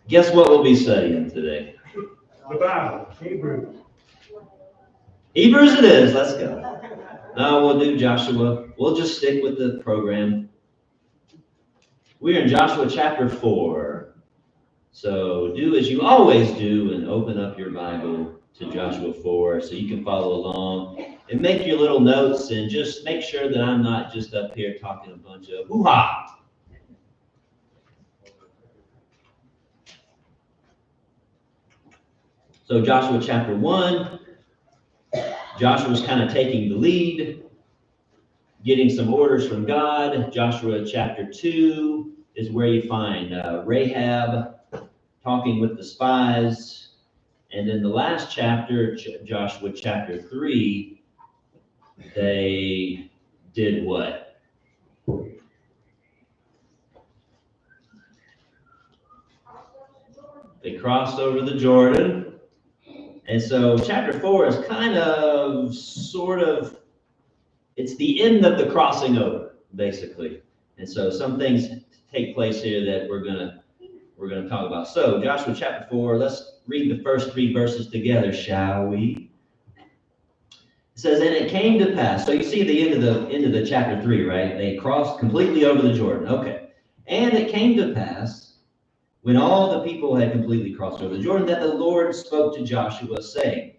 Guess what we'll be studying today? The Bible, Hebrews. Hebrews it is. Let's go. No, we'll do Joshua. We'll just stick with the program. We're in Joshua chapter 4. So do as you always do and open up your Bible to Joshua 4 so you can follow along and make your little notes and just make sure that I'm not just up here talking a bunch of hoo-ha. So Joshua chapter 1, Joshua's kind of taking the lead, getting some orders from God. Joshua chapter 2 is where you find Rahab talking with the spies. And then the last chapter, Joshua chapter 3, they did what? They crossed over the Jordan. And so chapter 4 is kind of, sort of, it's the end of the crossing over, basically. And so some things take place here that we're gonna talk about. So Joshua chapter 4, let's read the first 3 verses together, shall we? It says, and it came to pass. So you see the end of the chapter 3, right? They crossed completely over the Jordan. Okay. And it came to pass, when all the people had completely crossed over the Jordan, that the Lord spoke to Joshua, saying,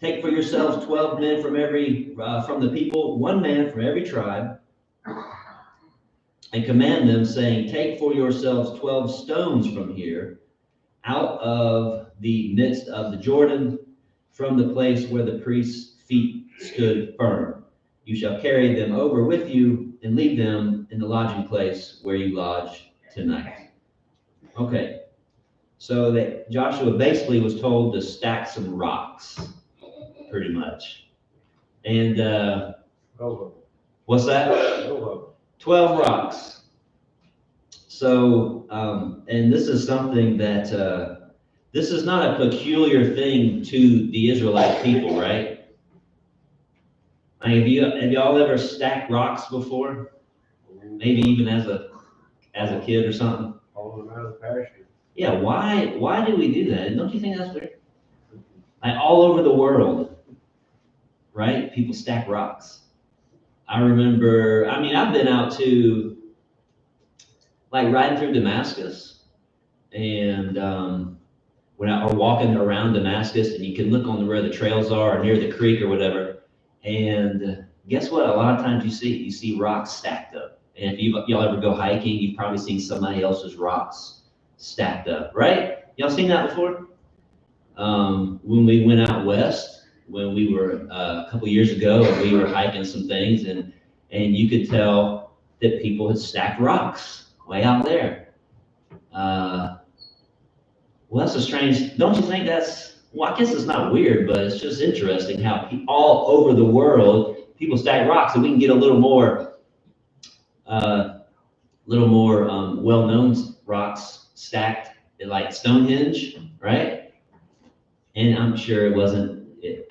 take for yourselves 12 men from the people, 1 man from every tribe, and command them, saying, take for yourselves 12 stones from here, out of the midst of the Jordan, from the place where the priest's feet stood firm. You shall carry them over with you and leave them in the lodging place where you lodge tonight. Okay, so that Joshua basically was told to stack some rocks, pretty much. And what's that? 12 rocks. So, and this is something that, this is not a peculiar thing to the Israelite people, right? I mean, have y'all ever stacked rocks before? Maybe even as a kid or something? Yeah, why do we do that? Don't you think that's weird? Like all over the world, right? People stack rocks. I remember, I've been out to, like, riding through Damascus, and or walking around Damascus, and you can look on where the trails are, or near the creek or whatever, and guess what? A lot of times you see rocks stacked up. And if y'all ever go hiking, you've probably seen somebody else's rocks stacked up, right? Y'all seen that before? When we went out west, when we were a couple years ago, and we were hiking some things, and you could tell that people had stacked rocks way out there. Well, that's a strange, don't you think that's, well, I guess it's not weird, but it's just interesting how all over the world, people stack rocks, and we can get a little more well-known rocks stacked at like Stonehenge, right? And I'm sure it wasn't, it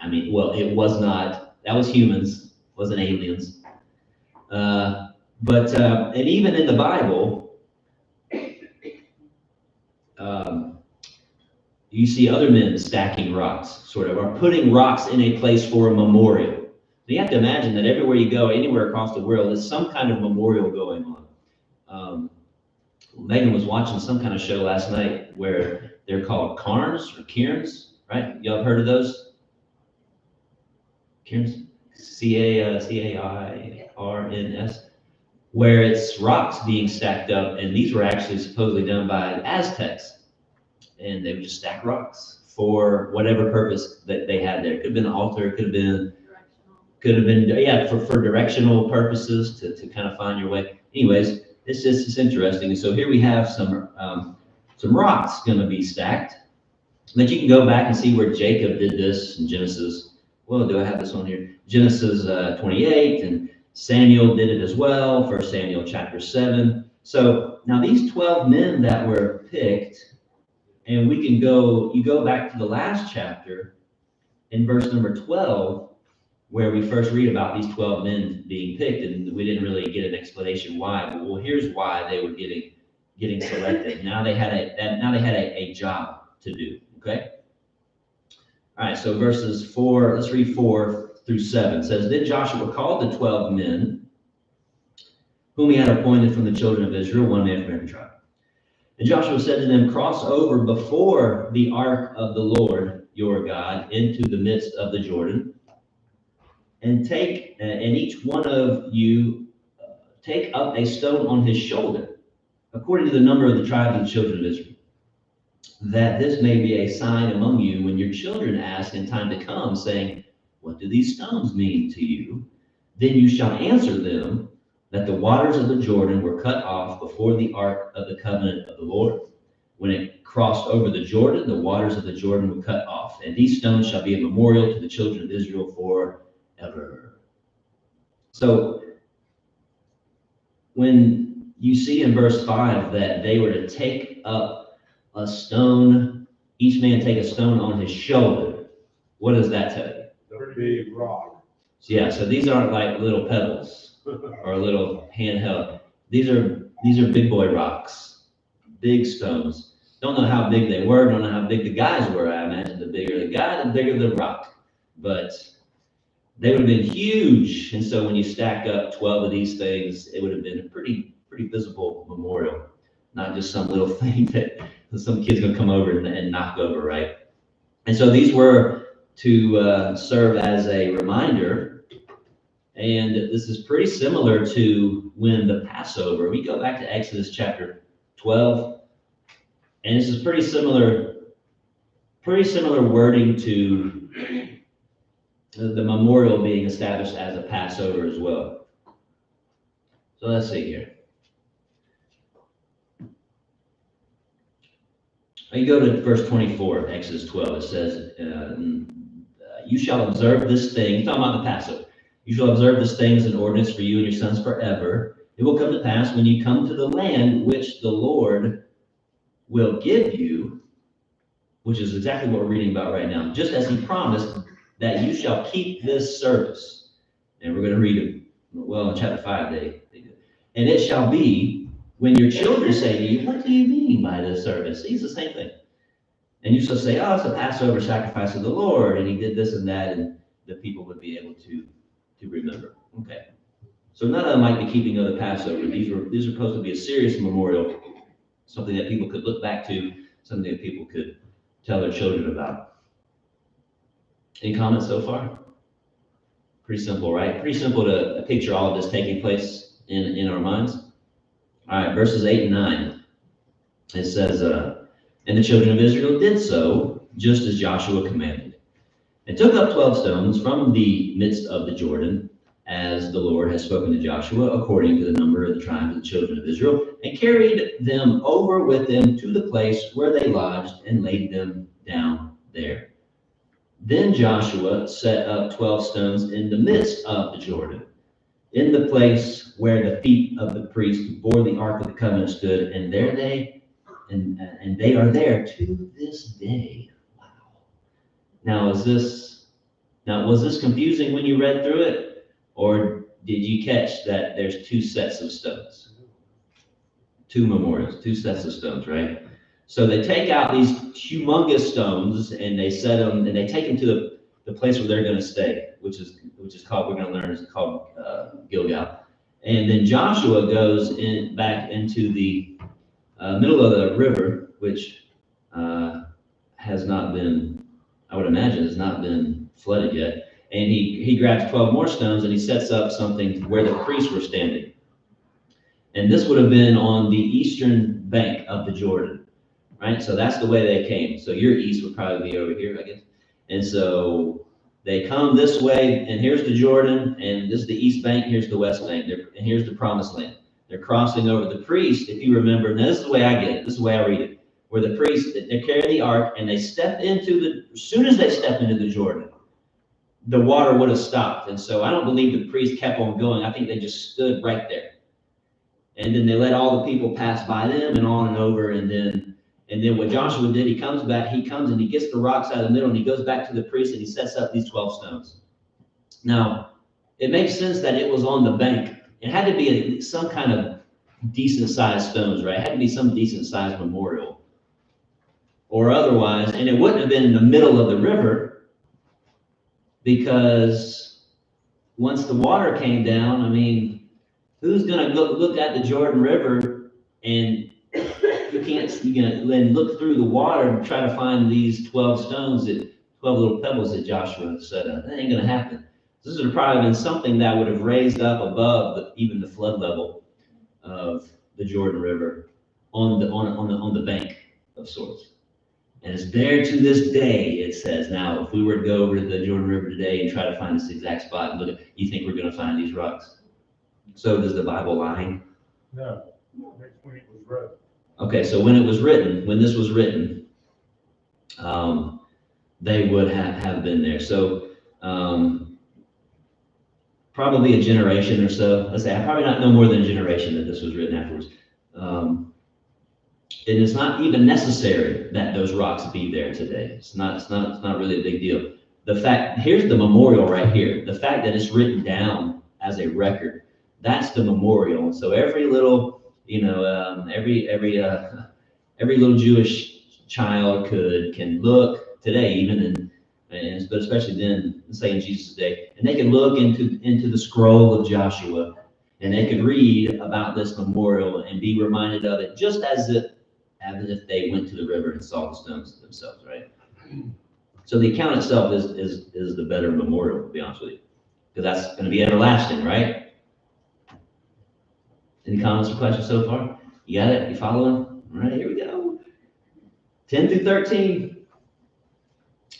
was not, that was humans, wasn't aliens. And even in the Bible, you see other men stacking rocks, sort of, or putting rocks in a place for a memorial. So you have to imagine that everywhere you go, anywhere across the world, there's some kind of memorial going on. Megan was watching some kind of show last night where they're called cairns or cairns, right? Y'all have heard of those? Cairns? C-A-I-R-N-S, where it's rocks being stacked up, and these were actually supposedly done by Aztecs. And they would just stack rocks for whatever purpose that they had there. It could have been an altar, it could have been, for directional purposes to kind of find your way. Anyways, it's interesting. And so here we have some rocks going to be stacked. But you can go back and see where Jacob did this in Genesis. Well, do I have this on here? Genesis 28, and Samuel did it as well, 1 Samuel chapter 7. So now these 12 men that were picked, and you go back to the last chapter in verse number 12, where we first read about these 12 men being picked, and we didn't really get an explanation why. But well, here's why they were getting getting selected. Now they had a job to do. Okay. All right. So verses 4. Let's read 4 through 7. It says, then Joshua called the 12 men whom he had appointed from the children of Israel, one man from every tribe. And Joshua said to them, cross over before the ark of the Lord your God into the midst of the Jordan, and each one of you take up a stone on his shoulder, according to the number of the tribes of the children of Israel, that this may be a sign among you when your children ask in time to come, saying, what do these stones mean to you? Then you shall answer them, that the waters of the Jordan were cut off before the ark of the covenant of the Lord. When it crossed over the Jordan, the waters of the Jordan were cut off. And these stones shall be a memorial to the children of Israel forever. So when you see in verse 5 that they were to take up a stone, each man take a stone on his shoulder, what does that tell you? The big rock. Yeah, so these aren't like little pebbles or little handheld. These are big boy rocks, big stones. Don't know how big they were. Don't know how big the guys were. I imagine the bigger the guy, the bigger the rock. But they would have been huge. And so when you stack up 12 of these things, it would have been a pretty visible memorial, not just some little thing that some kid's gonna come over and knock over, right? And so these were to serve as a reminder. And this is pretty similar to when the Passover, we go back to Exodus chapter 12, and this is pretty similar wording to the memorial being established as a Passover as well. So let's see here. You go to verse 24 of Exodus 12. It says, you shall observe this thing, talking about the Passover. You shall observe this thing as an ordinance for you and your sons forever. It will come to pass when you come to the land which the Lord will give you, which is exactly what we're reading about right now, just as he promised that you shall keep this service. And we're going to read it, well, in chapter 5, they did. And it shall be when your children say to you, what do you mean by this service? It's the same thing. And you shall say, oh, it's a Passover sacrifice of the Lord, and he did this and that, and the people would be able to remember. Okay. So none of them might be keeping of the Passover. These are supposed to be a serious memorial, something that people could look back to, something that people could tell their children about. Any comments so far? Pretty simple, right? Pretty simple to picture all of this taking place in our minds. All right, verses 8 and 9. It says, and the children of Israel did so, just as Joshua commanded, and took up 12 stones from the midst of the Jordan, as the Lord has spoken to Joshua, according to the number of the tribes of the children of Israel, and carried them over with them to the place where they lodged, and laid them down there. Then Joshua set up 12 stones in the midst of the Jordan, in the place where the feet of the priests who bore the ark of the covenant stood, and they are there to this day. Now, was this confusing when you read through it, or did you catch that there's two sets of stones? Two memorials, two sets of stones, right? So they take out these humongous stones and they set them, and they take them to the place where they're going to stay, which is called, we're going to learn, is called Gilgal. And then Joshua goes back into the middle of the river, which has not been, I would imagine, has not been flooded yet. And he grabs 12 more stones and he sets up something where the priests were standing. And this would have been on the eastern bank of the Jordan, right? So that's the way they came. So your east would probably be over here, I guess. And so they come this way, and here's the Jordan, and this is the east bank, here's the west bank, and here's the promised land. They're crossing over. The priest, if you remember, now this is the way I get it, this is the way I read it, where the priests, they're carrying the ark, and they step into as soon as they step into the Jordan, the water would have stopped. And so I don't believe the priest kept on going. I think they just stood right there. And then they let all the people pass by them and on and over. And then what Joshua did, he comes and he gets the rocks out of the middle, and he goes back to the priest and he sets up these 12 stones. Now, it makes sense that it was on the bank. It had to be some kind of decent sized stones, right? It had to be some decent sized memorial. Or otherwise, and it wouldn't have been in the middle of the river, because once the water came down, I mean, who's gonna look at the Jordan River and you're gonna then look through the water and try to find these 12 stones, 12 little pebbles that Joshua set up. That ain't gonna happen. This would have probably been something that would have raised up above even the flood level of the Jordan River on the bank of sorts. And it's there to this day, it says. Now, if we were to go over to the Jordan River today and try to find this exact spot and look at, you think we're gonna find these rocks? So does the Bible lie? No, that's when it was wrote. Okay, so when it was written, when this was written, they would have been there. So probably a generation or so. Let's say, probably not no more than a generation that this was written afterwards. And it's not even necessary that those rocks be there today. It's not really a big deal. The fact, here's the memorial right here. The fact that it's written down as a record, that's the memorial. And so every little, every little Jewish child can look today, even but especially then, say in Jesus' day, and they can look into the scroll of Joshua, and they could read about this memorial and be reminded of it, just as if they went to the river and saw the stones themselves, right? So the account itself is the better memorial, to be honest with you, because that's going to be everlasting, right? Any comments or questions so far? You got it? You following? All right, here we go. 10 through 13.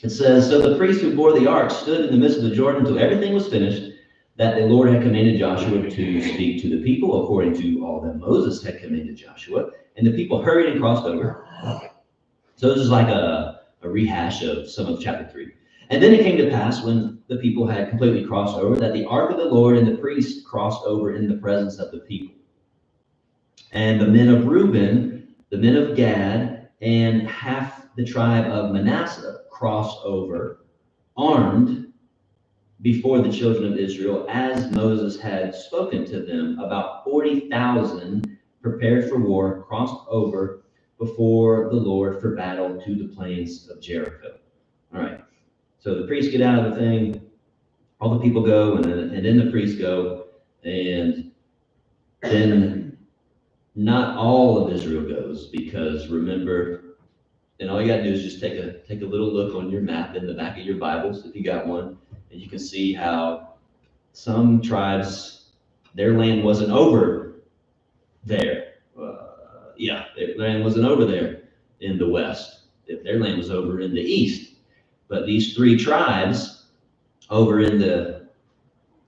It says, so the priest who bore the ark stood in the midst of the Jordan until everything was finished, that the Lord had commanded Joshua to speak to the people according to all that Moses had commanded Joshua. And the people hurried and crossed over. So this is like a rehash of some of chapter 3. And then it came to pass, when the people had completely crossed over, that the ark of the Lord and the priest crossed over in the presence of the people. And the men of Reuben, the men of Gad, and half the tribe of Manasseh crossed over, armed, before the children of Israel, as Moses had spoken to them. About 40,000 prepared for war crossed over before the Lord for battle to the plains of Jericho. All right. So the priests get out of the thing, all the people go, and then the priests go, and then not all of Israel goes, because remember, and all you got to do is just take a little look on your map in the back of your Bibles, if you got one, and you can see how some tribes, their land wasn't over there. Their land wasn't over there in the west. Their land was over in the east. But these three tribes over in the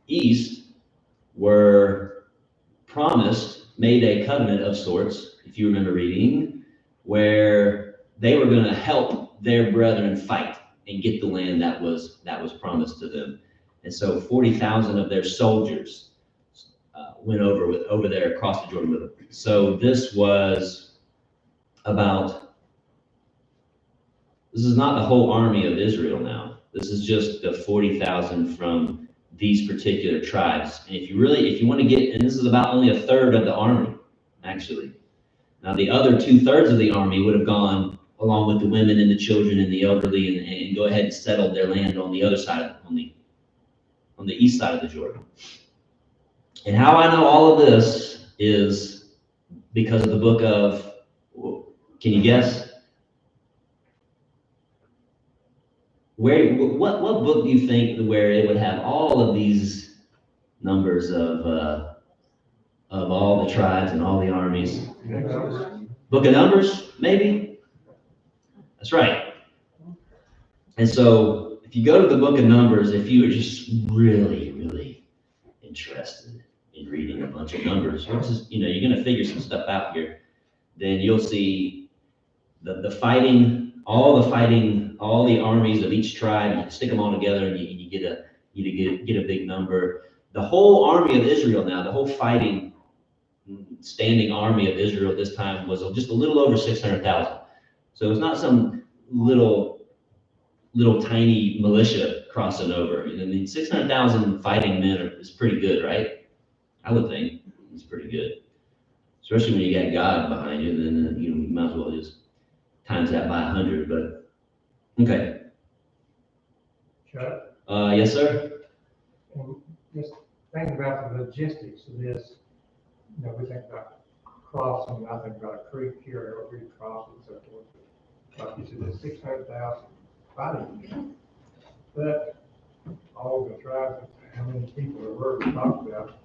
east were promised, made a covenant of sorts, if you remember reading, where they were going to help their brethren fight and get the land that was promised to them. And so 40,000 of their soldiers went over there across the Jordan River. So this is not the whole army of Israel now. This is just the 40,000 from these particular tribes. And if you want to get, and this is about only a third of the army, actually. Now the other 2/3 of the army would have gone along with the women and the children and the elderly, and go ahead and settle their land on the other side, on the east side of the Jordan. And how I know all of this is because of the book of, can you guess? What book do you think where it would have all of these numbers of all the tribes and all the armies? Book of Numbers, maybe? That's right. And so if you go to the book of Numbers, if you are just really, really interested in reading a bunch of numbers, which is, you're going to figure some stuff out here, then you'll see the fighting, all the armies of each tribe, and you stick them all together, and you get a big number. The whole army of Israel now, the whole fighting, standing army of Israel at this time was just a little over 600,000. So it's not some little tiny militia crossing over. I mean, 600,000 fighting men is pretty good, right? I would think it's pretty good. Especially when you got God behind you, then you might as well just times that by 100. But okay. Chuck, Yes, sir. and just think about the logistics of this. You know, we think about crossing, I think about a creek here, or we cross and so forth. Like you said, there's 600,000 fighting. But all the tribes, how many people there were, we talked about.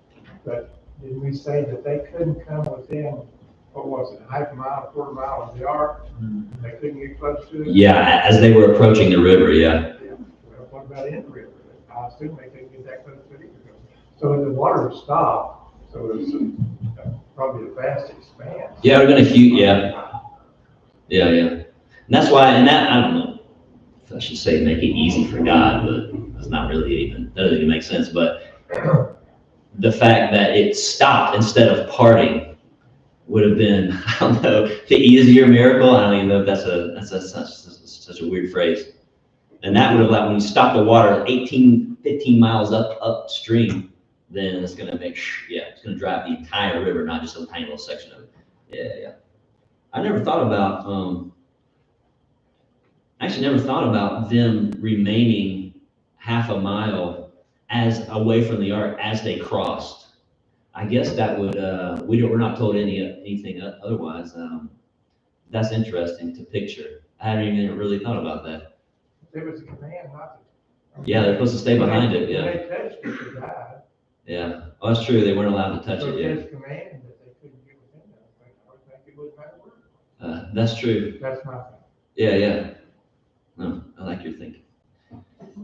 But did we say that they couldn't come within, what was it, half a mile, quarter mile of the ark? They couldn't get close to it? Yeah, as they were approaching the river, yeah. Yeah. Well, what about in the river? I assume they couldn't get that close to it either. So the water stopped, so it was probably a vast expanse. Yeah, we're gonna yeah. And that's why, and that, I don't know if I should say make it easy for God, but that's not really even, that doesn't even make sense. But the fact that it stopped instead of parting would have been, I don't know, the easier miracle. I don't even know if that's such a weird phrase. And that would have, like, when you stop the water 15 miles upstream, then it's gonna it's gonna drive the entire river, not just a tiny little section of it. Yeah. I never thought about, actually never thought about them remaining half a mile as away from the ark as they crossed. I guess that would, we're not told anything otherwise. That's interesting to picture. I hadn't even really thought about that. There was a command not to. Yeah, they're supposed to stay behind it, yeah. When they touched it, they died. Yeah, oh, that's true, they weren't allowed to touch So it, yeah. there's command that they couldn't get within that. I would think it would matter. That's true. That's my thing. Yeah. No, I like your thinking.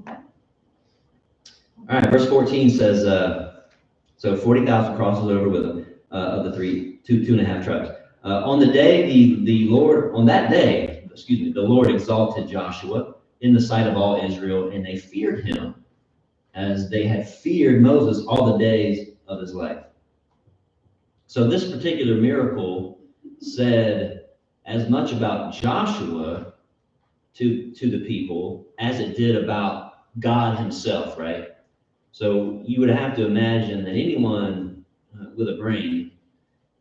All right, verse 14 says, so 40,000 crosses over with them, of the two and a half tribes. On that day, the Lord exalted Joshua in the sight of all Israel, and they feared him as they had feared Moses all the days of his life. So this particular miracle said as much about Joshua to the people as it did about God himself, right? So you would have to imagine that anyone with a brain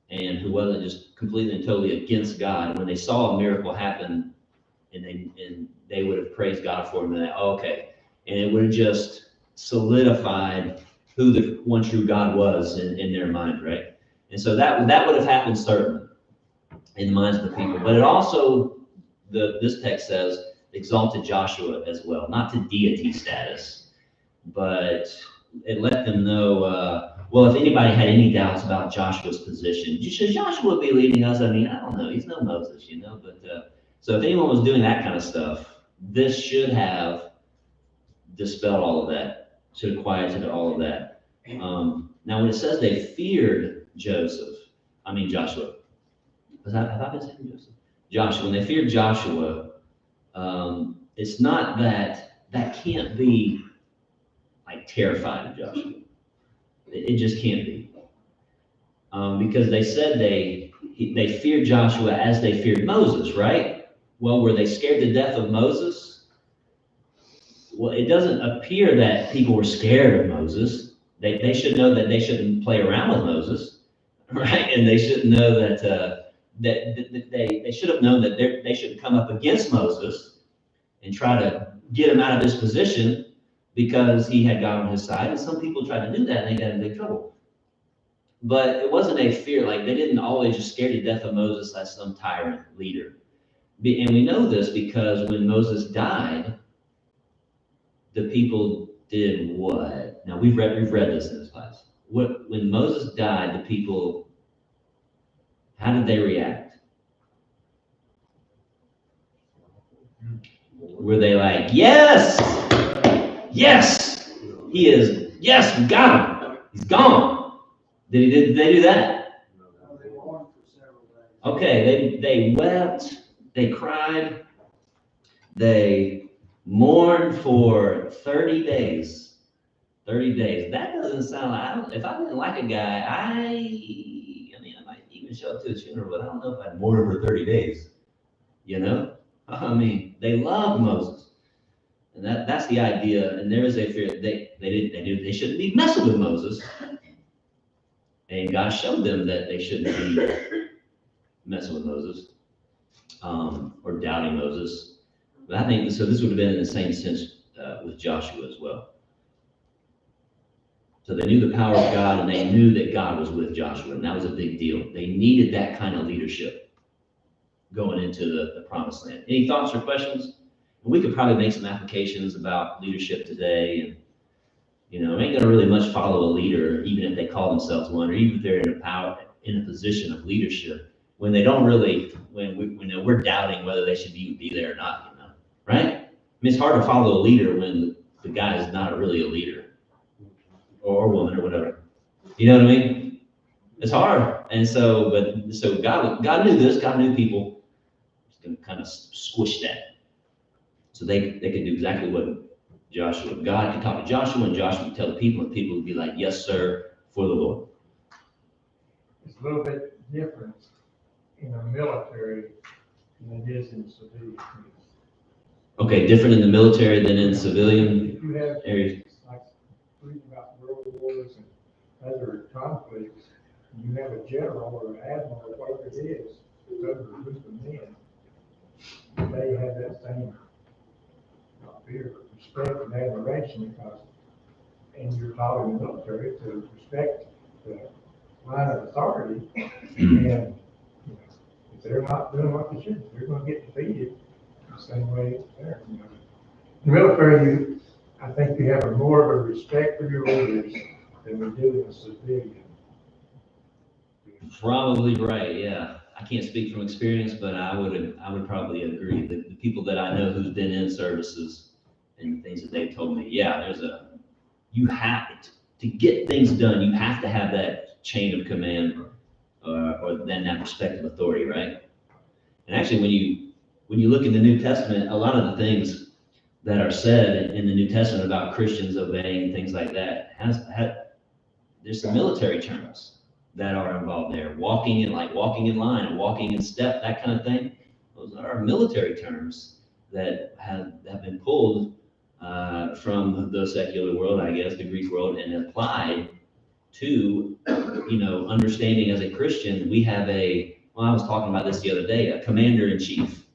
and who wasn't just completely and totally against God, when they saw a miracle happen, and they would have praised God for him, and okay, and it would have just solidified who the one true God was in their mind, right? And so that would have happened certainly in the minds of the people. But it also, this text says, exalted Joshua as well, not to deity status, but it let them know, well, if anybody had any doubts about Joshua's position, should Joshua be leading us? I mean, I don't know, he's no Moses, but so if anyone was doing that kind of stuff, this should have dispelled all of that, should have quieted all of that. Now, when it says they feared Joshua, have I been saying Joseph? Joshua, when they feared Joshua, it's not that can't be like terrified of Joshua. It just can't be. Because they said they feared Joshua as they feared Moses, right? Well, were they scared to death of Moses? Well, it doesn't appear that people were scared of Moses. They should know that they shouldn't play around with Moses, right? And they should know that they should have known that they should come up against Moses and try to get him out of his position because he had God on his side. And some people tried to do that and they got in big trouble. But it wasn't a fear, like they didn't always just scare to death of Moses as some tyrant leader. And we know this because when Moses died, the people did what? Now we've read this in this class. When Moses died, the people, how did they react? Were they like, yes, he is, yes, we got him, he's gone? Did they do that? Okay, they wept, they cried, they mourned for 30 days. 30 days. That doesn't sound like, if I didn't like a guy, I might even show up to his funeral, but I don't know if I'd mourn for 30 days. I mean, they loved Moses. And that's the idea. And there is a fear that they shouldn't be messing with Moses. And God showed them that they shouldn't be messing with Moses, or doubting Moses. But I think, so this would have been in the same sense with Joshua as well. So they knew the power of God, and they knew that God was with Joshua, and that was a big deal. They needed that kind of leadership going into the promised land. Any thoughts or questions? We could probably make some applications about leadership today, and ain't gonna really much follow a leader, even if they call themselves one, or even if they're in a position of leadership, when they don't really, when we're doubting whether they should be there or not, right? I mean, it's hard to follow a leader when the guy is not really a leader, or woman, or whatever. You know what I mean? It's hard. And so God knew this. God knew people was going to kind of squish that, so they could do exactly what Joshua. God could talk to Joshua, and Joshua would tell the people, and people would be like, "Yes, sir," for the Lord. It's a little bit different in the military than it is in civilian. Okay, different in the military than in civilian If you have areas. like reading about world wars and other conflicts, you have a general or an admiral or whatever it is, it's over a group of men. They have that same fear, respect, and admiration because, and you're taught in the military to respect the line of authority, and if they're not doing what they should, they're going to get defeated the same way there. In the military, I think you have more of a respect for your leaders than we do in a civilian. Probably right. Yeah, I can't speak from experience, but I would probably agree. The people that I know who've been in services and the things that they've told me, yeah, you have to get things done. You have to have that chain of command, or then that respect of authority, right? And actually, when you look in the New Testament, a lot of the things that are said in the New Testament about Christians obeying things like that there's some military terms that are involved there. Walking in line and walking in step, that kind of thing. Those are military terms that have been pulled from the secular world, I guess, the Greek world, and applied to, understanding as a Christian, we have I was talking about this the other day, a commander in chief,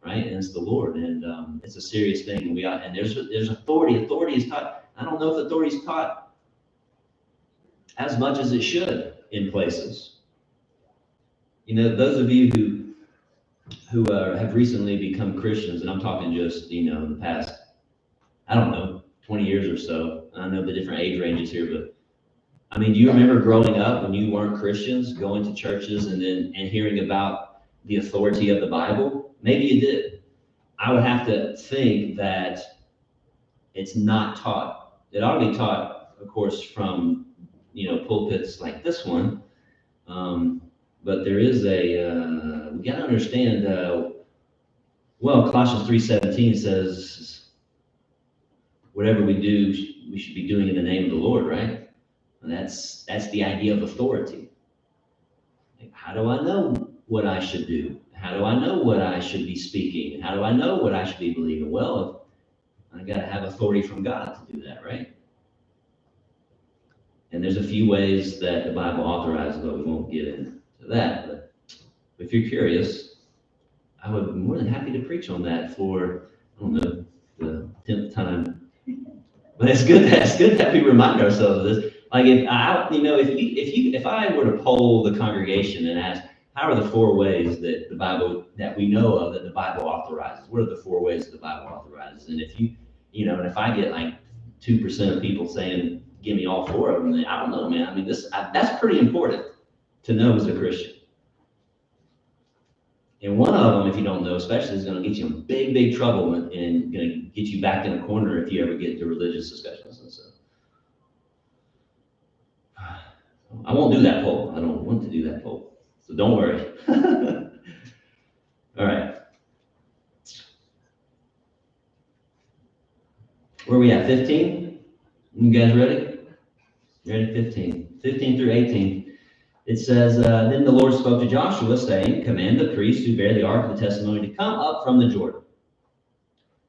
right? And it's the Lord, and it's a serious thing. And there's authority. Authority is taught. I don't know if authority is taught as much as it should in places. Those of you who have recently become Christians, and I'm talking just, in the past, I don't know, 20 years or so. I know the different age ranges here, but I mean, do you remember growing up when you weren't Christians, going to churches and hearing about the authority of the Bible? Maybe you did. I would have to think that it's not taught. It ought to be taught, of course, from pulpits like this one. But there is we got to understand. Colossians 3:17 says, "Whatever we do, we should be doing in the name of the Lord," right? And that's the idea of authority. Like, how do I know what I should do? How do I know what I should be speaking? How do I know what I should be believing? Well, I got to have authority from God to do that, right? And there's a few ways that the Bible authorizes, but we won't get into that. But if you're curious, I would be more than happy to preach on that for, I don't know, the 10th time. But it's good that we remind ourselves of this. Like if I were to poll the congregation and ask, how are the 4 ways that the Bible, that we know of, that the Bible authorizes? What are the 4 ways that the Bible authorizes? And if I get like 2% of people saying, give me all 4 of them, then I don't know, man. I mean, that's pretty important to know as a Christian. And one of them, if you don't know, especially, is going to get you in big, big trouble and going to get you back in a corner if you ever get into religious discussions and stuff. I won't do that poll. I don't want to do that poll. So don't worry. All right. Where are we at? 15? You guys ready? Ready? 15. 15 through 18. It says, Then the Lord spoke to Joshua, saying, Command the priests who bear the ark of the testimony to come up from the Jordan.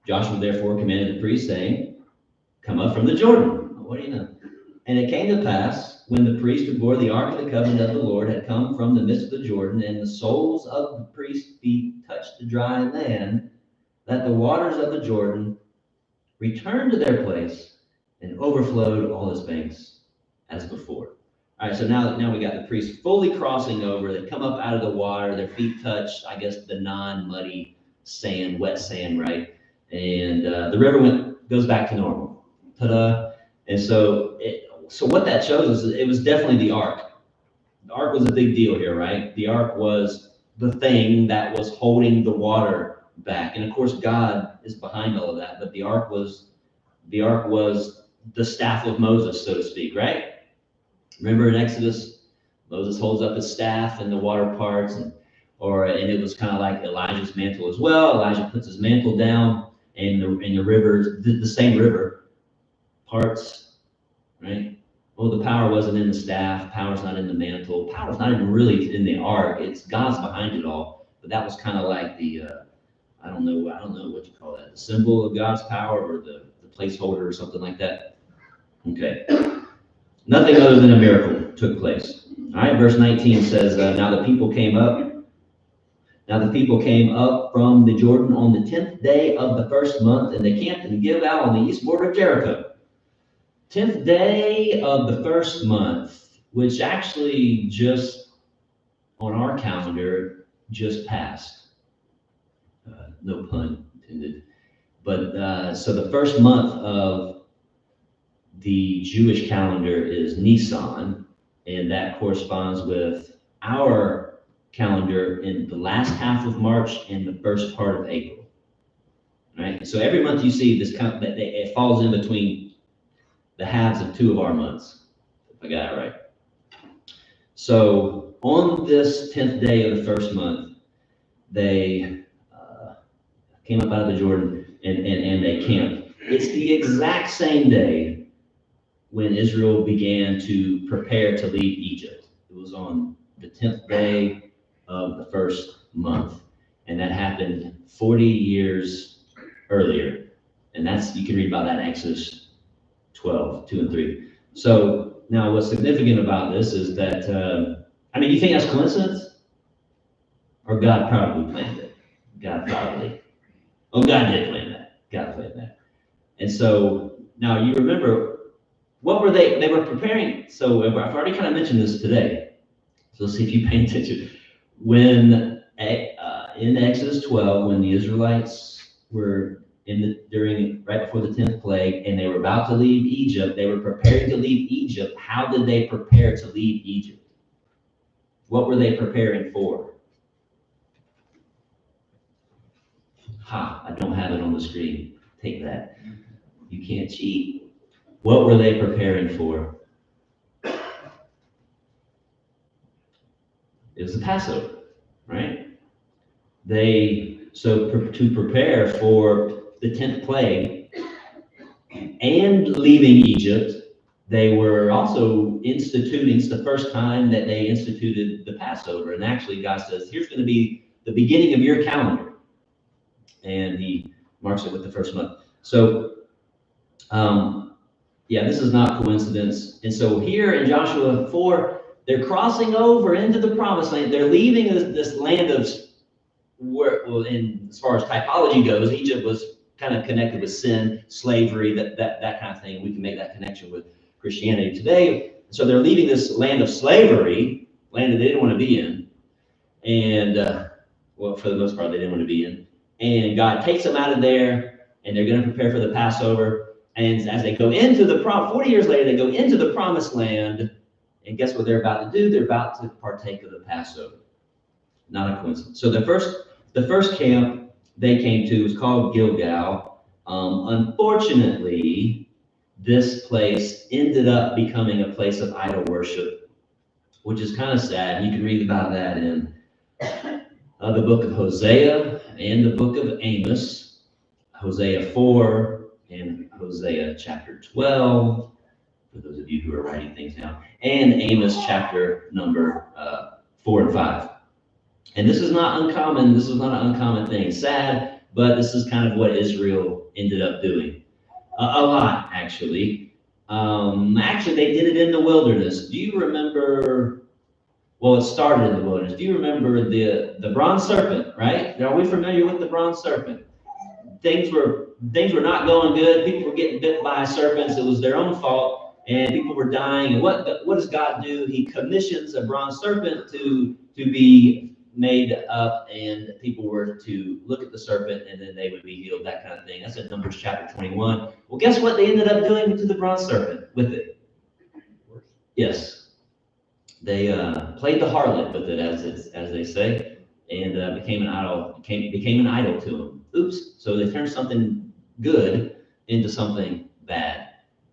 Joshua therefore commanded the priests, saying, Come up from the Jordan. What do you know? And it came to pass, when the priest who bore the ark of the covenant of the Lord had come from the midst of the Jordan, and the soles of the priest's feet touched the dry land, that the waters of the Jordan returned to their place and overflowed all its banks as before. All right, so now we got the priests fully crossing over. They come up out of the water, their feet touch, I guess, the non-muddy sand, wet sand, right? And the river goes back to normal. Ta-da! And so what that shows us is it was definitely the ark. The ark was a big deal here, right? The ark was the thing that was holding the water back. And of course, God is behind all of that, but the ark was the staff of Moses, so to speak, right? Remember in Exodus, Moses holds up his staff and the water parts, and it was kind of like Elijah's mantle as well. Elijah puts his mantle down, and the rivers, the same river parts, right? Well, the power wasn't in the staff. Power's not in the mantle. Power's not even really in the ark. It's God's behind it all. But that was kind of like the I don't know what you call that, the symbol of God's power, or the placeholder or something like that. Okay. Nothing other than a miracle took place. All right, verse 19 says, Now the people came up from the Jordan on the 10th day of the first month, and they camped in Gilgal on the east border of Jericho. 10th day of the first month, which actually just on our calendar just passed. No pun intended. But so the first month of the Jewish calendar is Nisan, and that corresponds with our calendar in the last half of March and the first part of April. Right? So every month you see this it falls in between the halves of two of our months, if I got it right. So on this 10th day of the first month, they came up out of the Jordan and they camped. It's the exact same day when Israel began to prepare to leave Egypt. It was on the 10th day of the first month, and that happened 40 years earlier. And you can read about that in Exodus 12, 2 and 3. So now what's significant about this is that, you think that's coincidence? Or God probably planned it? God did plan that. God planned that. And so now you remember, what were they were preparing. So I've already kind of mentioned this today. So let's see if you pay attention. When in Exodus 12, when the Israelites were right before the 10th plague, and they were about to leave Egypt, they were preparing to leave Egypt. How did they prepare to leave Egypt? What were they preparing for? I don't have it on the screen. Take that. You can't cheat. What were they preparing for? It was the Passover, right? To prepare for the 10th plague and leaving Egypt, they were also instituting, it's the first time that they instituted the Passover. And actually God says, here's going to be the beginning of your calendar. And he marks it with the first month. So, this is not coincidence. And so here in Joshua 4, they're crossing over into the promised land. They're leaving this land of as far as typology goes, Egypt was kind of connected with sin, slavery, that kind of thing. We can make that connection with Christianity today. So they're leaving this land of slavery, land that they didn't want to be in. And, for the most part, they didn't want to be in. And God takes them out of there, and they're going to prepare for the Passover. And as they go into 40 years later, they go into the promised land, and guess what they're about to do? They're about to partake of the Passover. Not a coincidence. So the first camp they came to was called Gilgal. Unfortunately, this place ended up becoming a place of idol worship, which is kind of sad. You can read about that in the book of Hosea and the book of Amos, Hosea 4 and Hosea chapter 12, for those of you who are writing things down, and Amos chapter number 4 and 5. And this is not uncommon. This is not an uncommon thing. Sad, but this is kind of what Israel ended up doing. A lot, actually. Actually, they did it in the wilderness. Do you remember? Well, it started in the wilderness. Do you remember the bronze serpent? Right? Are we familiar with the bronze serpent? Things were not going good. People were getting bit by serpents. It was their own fault, and people were dying. And what does God do? He commissions a bronze serpent to be made up, and people were to look at the serpent, and then they would be healed. That kind of thing. That's in Numbers chapter 21. Well, guess what they ended up doing to the bronze serpent with it? Yes, they played the harlot with it, as they say, and became an idol. Became an idol to them. Oops! So they turned something good into something bad.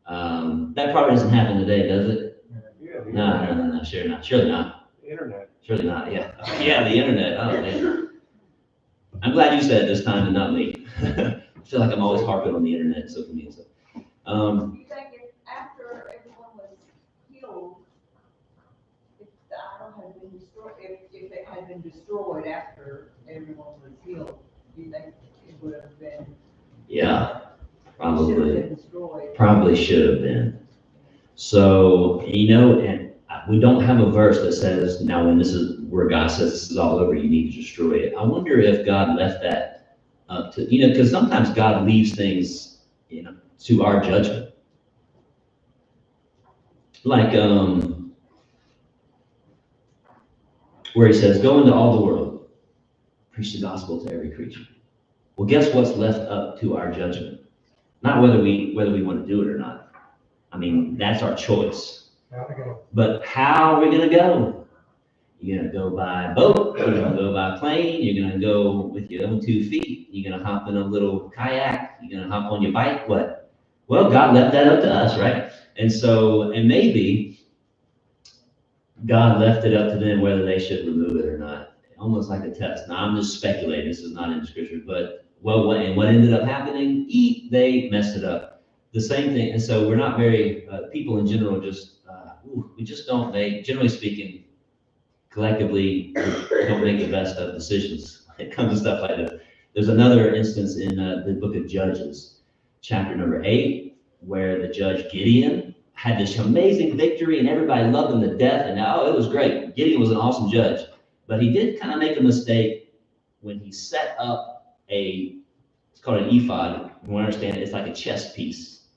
That probably doesn't happen today, does it? Yeah, No, sure not. Surely not. Internet. Surely not. Yeah, yeah, the internet. Oh man. I'm glad you said it this time and not me. I feel like I'm always harping on the internet, social media stuff. You think if after everyone was healed, if the idol had been destroyed, if it had been destroyed after everyone was healed, do you think it would have been? Yeah, Should have probably. been destroyed. Probably should have been. So, and we don't have a verse that says, now when this is where God says this is all over, you need to destroy it. I wonder if God left that up to, because sometimes God leaves things, to our judgment. Like, where he says, go into all the world, preach the gospel to every creature. Well, guess what's left up to our judgment? Not whether we want to do it or not. I mean, that's our choice. But how are we going to go? You're going to go by boat. You're going to go by plane. You're going to go with your own 2 feet. You're going to hop in a little kayak. You're going to hop on your bike. What? Well, God left that up to us, right? And maybe God left it up to them whether they should remove it or not. Almost like a test. Now, I'm just speculating. This is not in the scripture, but what ended up happening? They messed it up. The same thing. And so we're not very, people in general we just don't make, generally speaking, collectively, don't make the best of decisions when it comes to stuff like this. There's another instance in the book of Judges, chapter number 8, where the judge Gideon had this amazing victory and everybody loved him to death. And it was great. Gideon was an awesome judge. But he did kind of make a mistake when he set up it's called an ephod. You understand it's like a chess piece.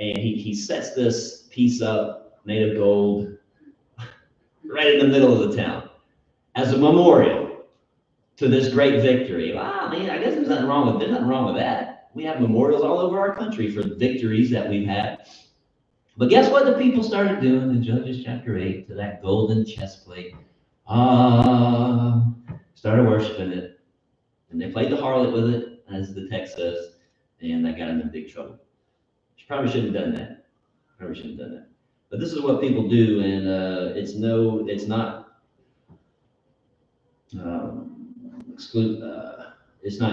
And he sets this piece up made of gold right in the middle of the town as a memorial to this great victory. Wow, I guess there's nothing wrong with that. We have memorials all over our country for the victories that we've had. But guess what the people started doing in Judges chapter 8 to that golden chest plate? Started worshiping it. And they played the harlot with it, as the text says, and that got them in big trouble. She probably shouldn't have done that. But this is what people do, and it's not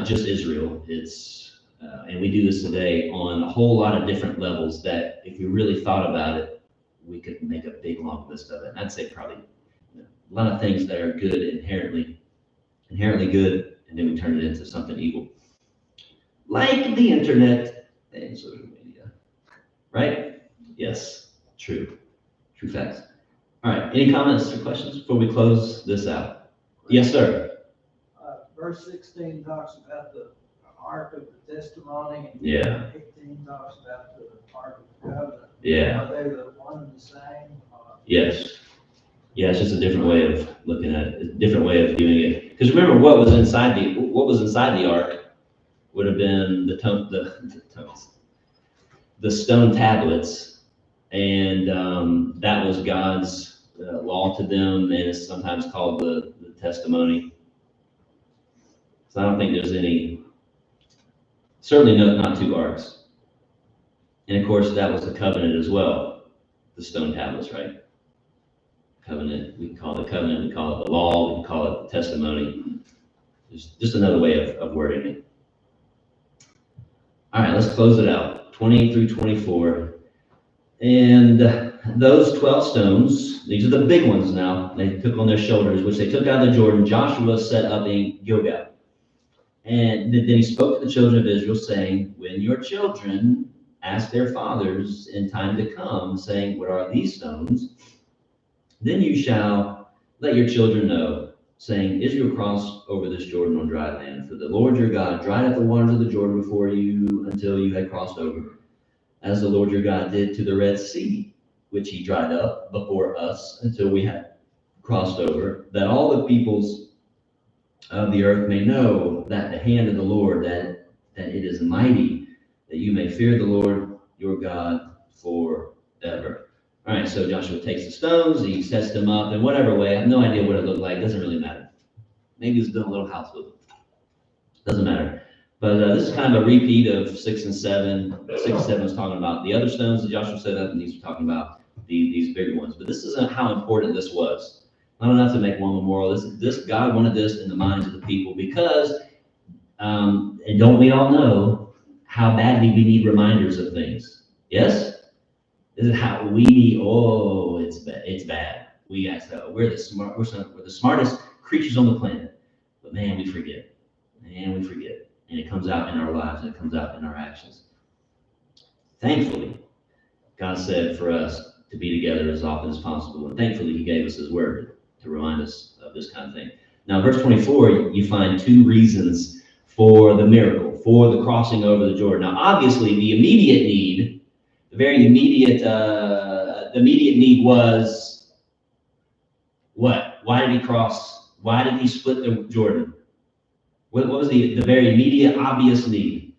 just Israel. And we do this today on a whole lot of different levels that if we really thought about it, we could make a big long list of it. And I'd say probably a lot of things that are good, inherently good, and then we turn it into something evil. Like the internet and social media, right? Yes. True facts. All right, any comments or questions before we close this out? Yes, sir. Verse 16 talks about the Ark of the Testimony. And Yeah. 18 talks about the Ark of the Covenant. Yeah. Are they the one and the same? Yes. Yeah, it's just a different way of looking at it, a different way of viewing it. Because remember, what was inside the ark would have been the stone tablets. And that was God's law to them, and it's sometimes called the testimony. So I don't think there's certainly not 2 arks. And of course, that was the covenant as well, the stone tablets, right? Covenant, we call it covenant, we call it the law, we call it the testimony. It's just another way of wording it. All right, let's close it out. 20 through 24. And those 12 stones, these are the big ones now, they took on their shoulders, which they took out of the Jordan, Joshua set up in Gilgal. And then he spoke to the children of Israel, saying, when your children ask their fathers in time to come, saying, what are these stones? Then you shall let your children know, saying, Israel crossed over this Jordan on dry land. For the Lord your God dried up the waters of the Jordan before you until you had crossed over, as the Lord your God did to the Red Sea, which he dried up before us until we had crossed over, that all the peoples of the earth may know that the hand of the Lord, that it is mighty, that you may fear the Lord your God forever. All right, so Joshua takes the stones, he sets them up in whatever way. I have no idea what it looked like. Doesn't really matter. Maybe he's building a little house with them. Doesn't matter. But this is kind of a repeat of 6 and 7. 6 and 7 is talking about the other stones that Joshua set up, and these are talking about these bigger ones. But this isn't how important this was. Not enough to make one memorial. This God wanted this in the minds of the people because, and don't we all know how badly we need reminders of things? Yes? This is how we need. Oh, it's bad. It's bad. We guys know we're the smartest creatures on the planet, but man, we forget. Man, we forget, and it comes out in our lives, and it comes out in our actions. Thankfully, God said for us to be together as often as possible, and thankfully, He gave us His Word to remind us of this kind of thing. Now, verse 24, you find 2 reasons for the miracle, for the crossing over the Jordan. Now, obviously, the immediate need. The very immediate, need was what? Why did he cross? Why did he split the Jordan? What was the very immediate, obvious need?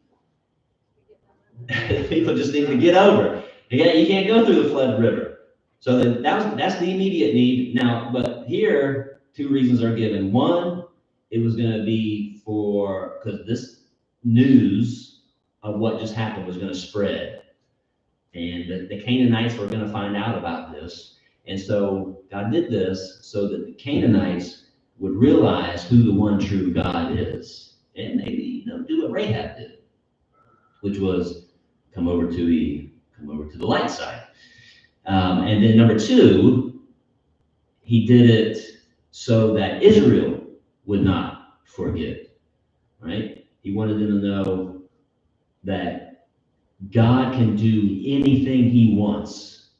People just need to get over. You can't go through the flood river. So that's the immediate need. Now, but here, 2 reasons are given. One, it was going to be because this news of what just happened was going to spread. And the Canaanites were going to find out about this. And so God did this so that the Canaanites would realize who the one true God is. And maybe, do what Rahab did, which was come over to the light side. And then number 2, he did it so that Israel would not forget, right? He wanted them to know that God can do anything he wants.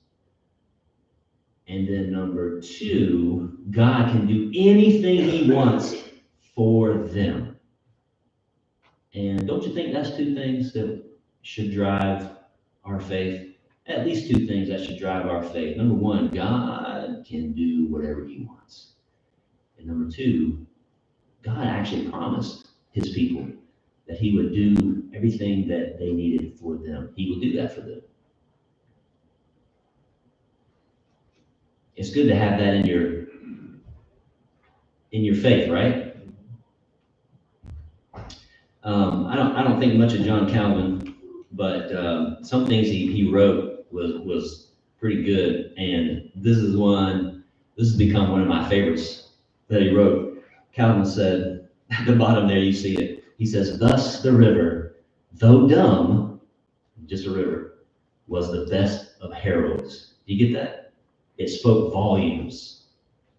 And then number 2, God can do anything he wants for them. And don't you think that's 2 things that should drive our faith? At least 2 things that should drive our faith. Number 1, God can do whatever he wants. And number 2, God actually promised his people that he would do everything that they needed for them. He will do that for them. It's good to have that in your faith, right? I don't think much of John Calvin, but some things he wrote was pretty good, and this has become one of my favorites that he wrote. Calvin said, at the bottom there you see it, he says, thus the river, though dumb, just a river, was the best of heralds. Do you get that? It spoke volumes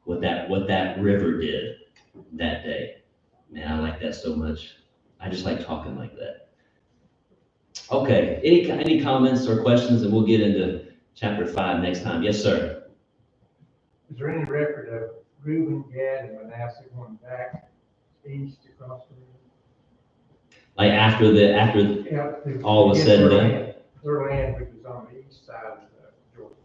what that river did that day. Man, I like that so much. I just like talking like that. Okay, any comments or questions, and we'll get into chapter 5 next time. Yes, sir. Is there any record of Reuben, Gad, and Manasseh going back east across the river? Like after all was said and done? Their land, which is on the east side of Jordan.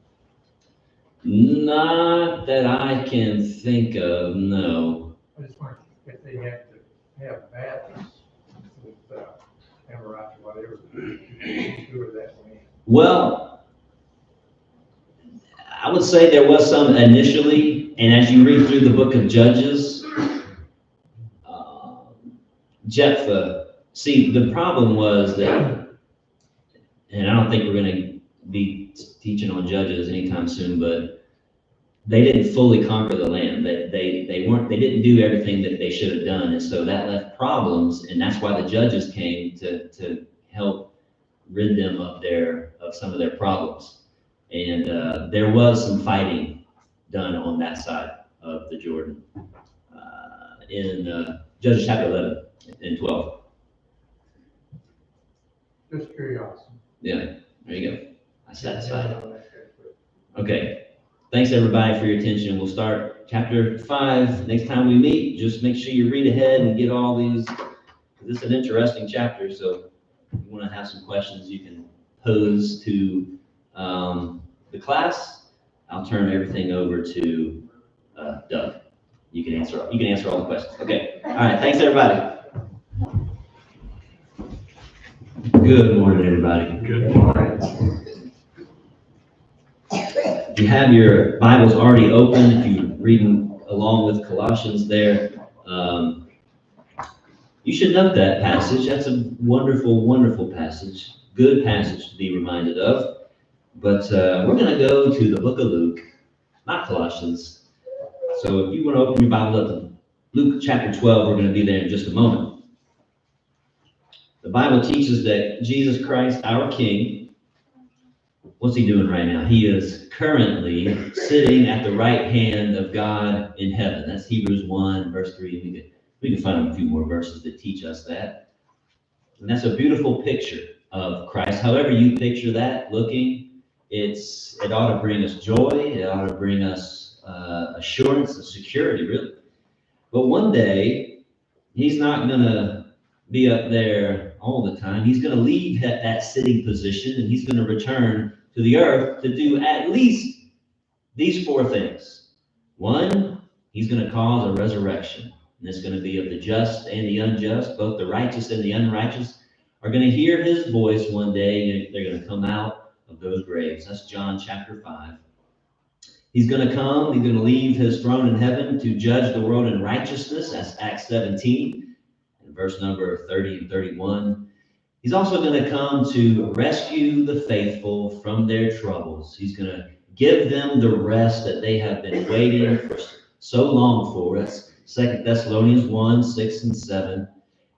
Not that I can think of, no. I just wonder if they had to have battles with Amorites or whatever to secure that land. Well, I would say there was some initially, and as you read through the book of Judges, Jephthah, see, the problem was that, and I don't think we're going to be teaching on Judges anytime soon, but they didn't fully conquer the land. They didn't do everything that they should have done, and so that left problems, and that's why the judges came to help rid them of some of their problems. And there was some fighting done on that side of the Jordan in Judges chapter 11 and 12. Just curiosity. Yeah. There you go. I satisfied. Okay. Thanks everybody for your attention. We'll start chapter 5 next time we meet. Just make sure you read ahead and get all these. This is an interesting chapter, so if you want to have some questions you can pose to the class. I'll turn everything over to Doug. You can answer all the questions. Okay. All right. Thanks everybody. Good morning, everybody. Good morning. If you have your Bibles already open, if you're reading along with Colossians there, you should note that passage. That's a wonderful, wonderful passage. Good passage to be reminded of. But we're going to go to the book of Luke, not Colossians. So if you want to open your Bible up to Luke chapter 12, we're going to be there in just a moment. The Bible teaches that Jesus Christ, our King, what's he doing right now? He is currently sitting at the right hand of God in heaven. That's Hebrews 1, verse 3. We can find a few more verses that teach us that. And that's a beautiful picture of Christ. However you picture that looking, it ought to bring us joy. It ought to bring us assurance and security, really. But one day, he's not going to be up there all the time. He's going to leave that sitting position, and he's going to return to the earth to do at least these 4 things. 1, he's going to cause a resurrection. And it's going to be of the just and the unjust. Both the righteous and the unrighteous are going to hear his voice one day, and they're going to come out of those graves. That's John chapter 5. He's going to come. He's going to leave his throne in heaven to judge the world in righteousness. That's Acts 17, and verse number 30 and 31. He's also going to come to rescue the faithful from their troubles. He's going to give them the rest that they have been waiting for so long for. That's 2 Thessalonians 1, 6 and 7.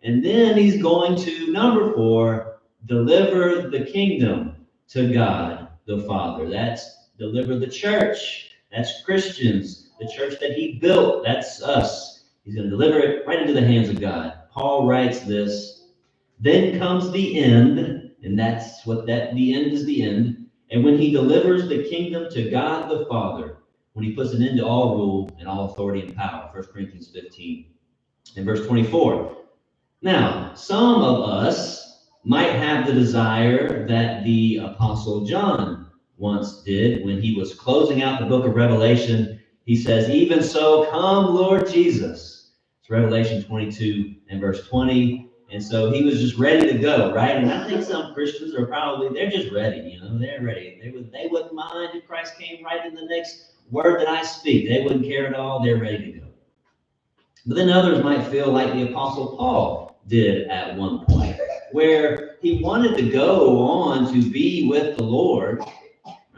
And then he's going to, number 4, deliver the kingdom to God the Father. That's deliver the church. That's Christians. The church that he built, that's us. He's going to deliver it right into the hands of God. Paul writes this, then comes the end, and that's what the end is the end. And when he delivers the kingdom to God the Father, when he puts an end to all rule and all authority and power, 1 Corinthians 15 and verse 24. Now, some of us might have the desire that the Apostle John once did when he was closing out the book of Revelation. He says, even so, come Lord Jesus. It's Revelation 22 and verse 20. And so he was just ready to go, right? And I think some Christians are they're just ready, they're ready. They wouldn't mind if Christ came right in the next word that I speak. They wouldn't care at all. They're ready to go. But then others might feel like the Apostle Paul did at one point, where he wanted to go on to be with the Lord,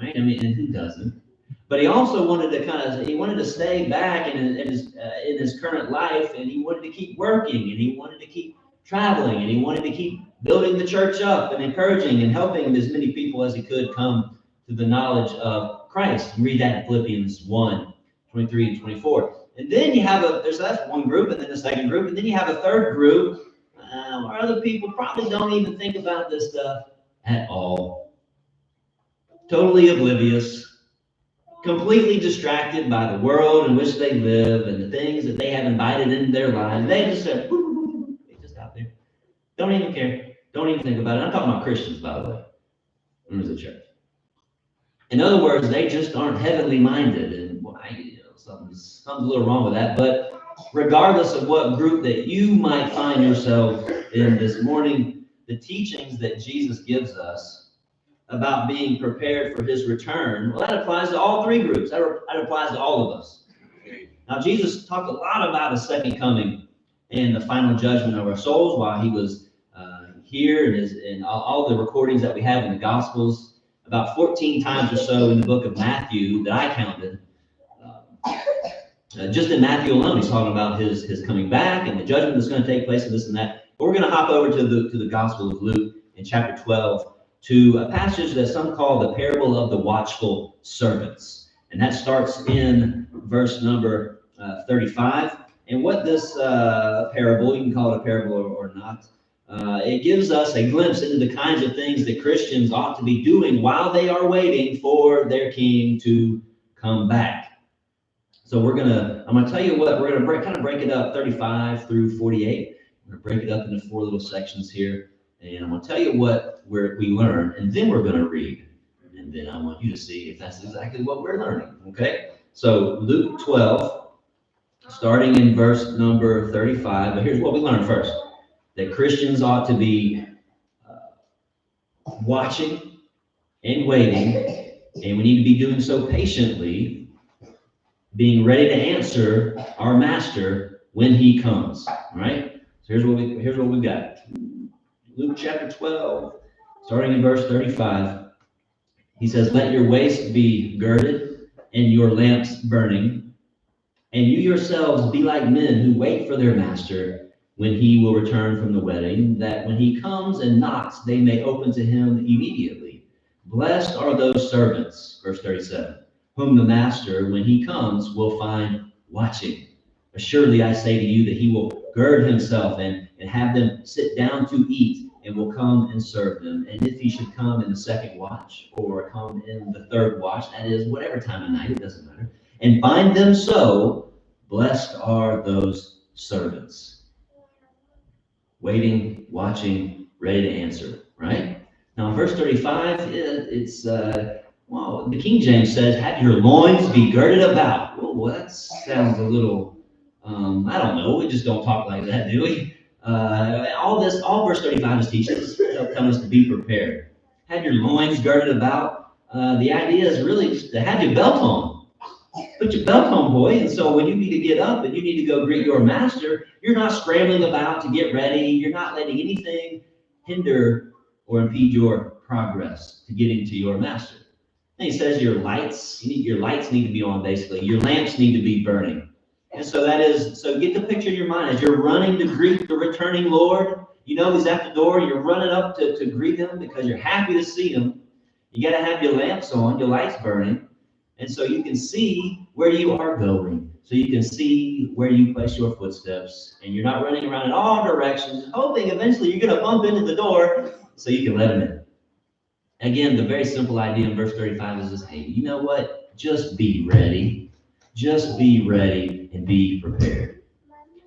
right? I mean, and who doesn't? But he also wanted to stay back in his current life, and he wanted to keep working, and he wanted to keep traveling, and he wanted to keep building the church up and encouraging and helping as many people as he could come to the knowledge of Christ. You read that in Philippians 1, 23 and 24. And then you have that's one group, and then a second group, and then you have a third group where other people probably don't even think about this stuff at all. Totally oblivious, completely distracted by the world in which they live and the things that they have invited into their lives. They just say, they just out there. Don't even care. Don't even think about it. I'm talking about Christians, by the way. Members of the church. In other words, they just aren't heavenly minded, and something's a little wrong with that. But regardless of what group that you might find yourself in this morning, the teachings that Jesus gives us about being prepared for his return, well, that applies to all 3 groups. That applies to all of us. Now, Jesus talked a lot about his second coming and the final judgment of our souls while he was here, and all the recordings that we have in the Gospels. About 14 times or so in the book of Matthew that I counted. Just in Matthew alone, he's talking about his coming back and the judgment that's going to take place and this and that. But we're going to hop over to the Gospel of Luke in chapter 12 to a passage that some call the parable of the watchful servants. And that starts in verse number 35. And what this parable, you can call it a parable or not, it gives us a glimpse into the kinds of things that Christians ought to be doing while they are waiting for their King to come back. So I'm gonna tell you what, we're gonna kind of break it up 35 through 48. I'm gonna break it up into 4 little sections here, and I'm gonna tell you what we learn, and then we're gonna read, and then I want you to see if that's exactly what we're learning. Okay? So Luke 12, starting in verse number 35. But here's what we learned first: that Christians ought to be watching and waiting, and we need to be doing so patiently, being ready to answer our master when he comes. All right? So here's what we've got. Luke chapter 12, starting in verse 35. He says, "Let your waist be girded and your lamps burning, and you yourselves be like men who wait for their master when he will return from the wedding, that when he comes and knocks, they may open to him immediately. Blessed are those servants," verse 37, "whom the master, when he comes, will find watching. Assuredly, I say to you that he will gird himself and have them sit down to eat, and will come and serve them. And if he should come in the second watch, or come in the third watch," that is, whatever time of night, it doesn't matter, "and find them so, blessed are those servants." Waiting, watching, ready to answer, right? Now, in verse 35, well, the King James says, "Have your loins be girded about." Well, that sounds a little, I don't know. We just don't talk like that, do we? All verse 35 is teaching us, telling us to be prepared. Have your loins girded about. The idea is really to have your belt on. Put your belt on, boy. And so when you need to get up and you need to go greet your master, you're not scrambling about to get ready. You're not letting anything hinder or impede your progress to getting to your master. And he says your lights need to be on, basically. Your lamps need to be burning. And so get the picture in your mind as you're running to greet the returning Lord. You know he's at the door. You're running up to greet him because you're happy to see him. You got to have your lamps on, your lights burning. And so you can see where you are going. So you can see where you place your footsteps. And you're not running around in all directions, hoping eventually you're going to bump into the door so you can let him in. Again, the very simple idea in verse 35 is this: hey, you know what? Just be ready. Just be ready and be prepared.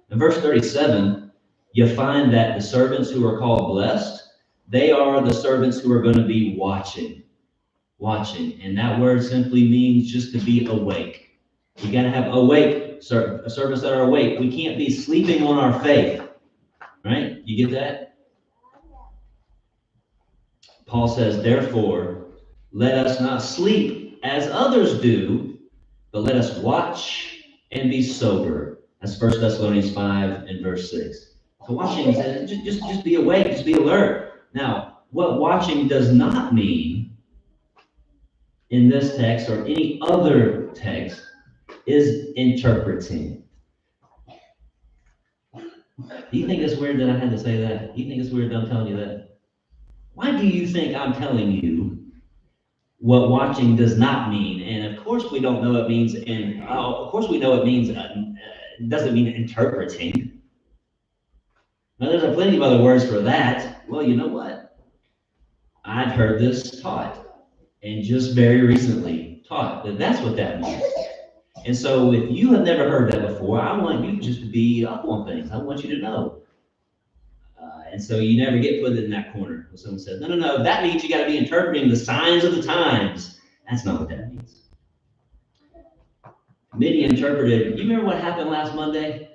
In verse 37, you find that the servants who are called blessed, they are the servants who are going to be watching. And that word simply means just to be awake. You got to have awake, servants that are awake. We can't be sleeping on our faith, right? You get that? Paul says, "Therefore, let us not sleep as others do, but let us watch and be sober." That's 1 Thessalonians 5 and verse 6. So watching says, just be awake, just be alert. Now, what watching does not mean in this text or any other text is interpreting. Do you think it's weird that I had to say that? Do you think it's weird that I'm telling you that? Why do you think I'm telling you what watching does not mean? And of course we don't know it means, of course we know it means, it doesn't mean interpreting. Now there's plenty of other words for that. Well, you know what? I've heard this taught, and just very recently taught that that's what that means. And so if you have never heard that before, I want you just to be up on things. I want you to know. And so you never get put in that corner when someone says, no, that means you got to be interpreting the signs of the times. That's not what that means. Many interpreted, you remember what happened last Monday?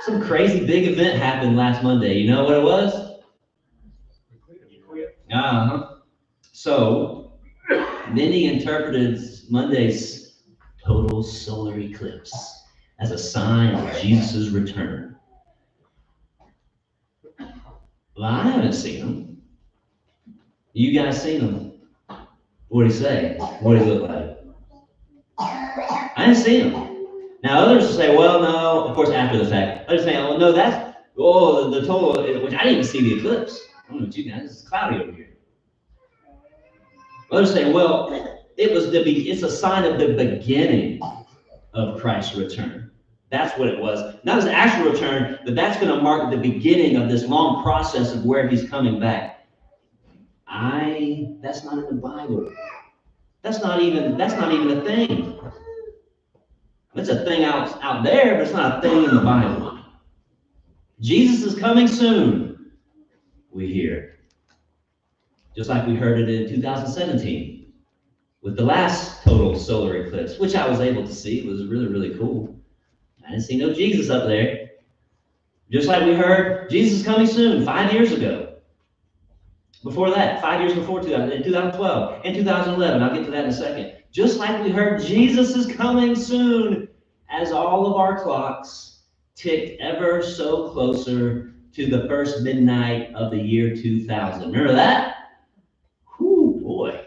Some crazy big event happened last Monday. You know what it was? So many interpreted Monday's total solar eclipse as a sign of Jesus' return. Well, I haven't seen him. You guys seen him? What did he say? What did he look like? I didn't see him. Now others will say, well, no, of course after the fact. Others say, well, no, that's, the total, which I didn't even see the eclipse. I don't know what you guys, it's cloudy over here. Others say, well, it's a sign of the beginning of Christ's return. That's what it was. Not his actual return, but that's going to mark the beginning of this long process of where he's coming back. That's not in the Bible. That's not even a thing. It's a thing out there, but it's not a thing in the Bible. Jesus is coming soon, we hear. Just like we heard it in 2017 with the last total solar eclipse, which I was able to see. It was really, really cool. I didn't see no Jesus up there. Just like we heard Jesus is coming soon 5 years ago. Before that, 5 years before in 2012 and 2011. I'll get to that in a second. Just like we heard Jesus is coming soon, as all of our clocks ticked ever so closer to the first midnight of the year 2000. Remember that? Whew, boy.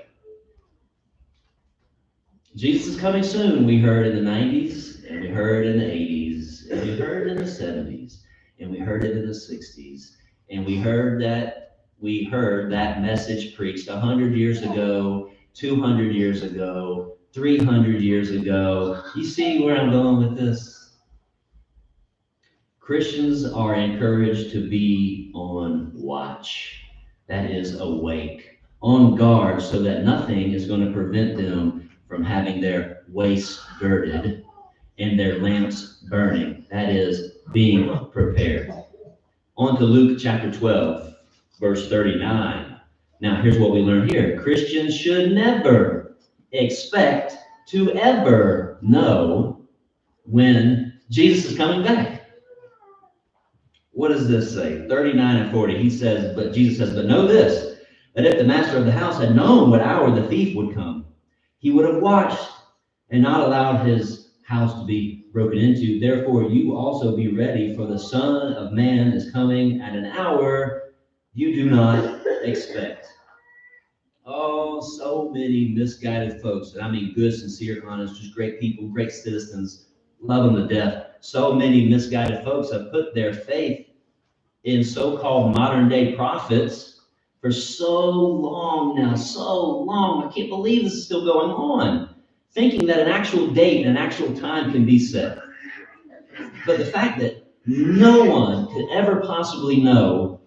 Jesus is coming soon, we heard in the 90s, and we heard in the 80s, and we heard in the 70s, and we heard it in the 60s, and we heard that message preached 100 years ago, 200 years ago, 300 years ago. You see where I'm going with this? Christians are encouraged to be on watch. That is, awake, on guard, so that nothing is going to prevent them from having their waists girded and their lamps burning. That is, being prepared. On to Luke chapter 12, verse 39. Now, here's what we learn here. Christians should never expect to ever know when Jesus is coming back. What does this say? 39 and 40. Jesus says, but know this, that if the master of the house had known what hour the thief would come, he would have watched and not allowed his house to be broken into. Therefore, you also be ready, for the Son of Man is coming at an hour you do not expect. Oh, so many misguided folks. And I mean good, sincere, honest, just great people, great citizens, love them to death. So many misguided folks have put their faith in so-called modern day prophets for so long now, so long. I can't believe this is still going on, thinking that an actual date, an actual time can be set. But the fact that no one could ever possibly know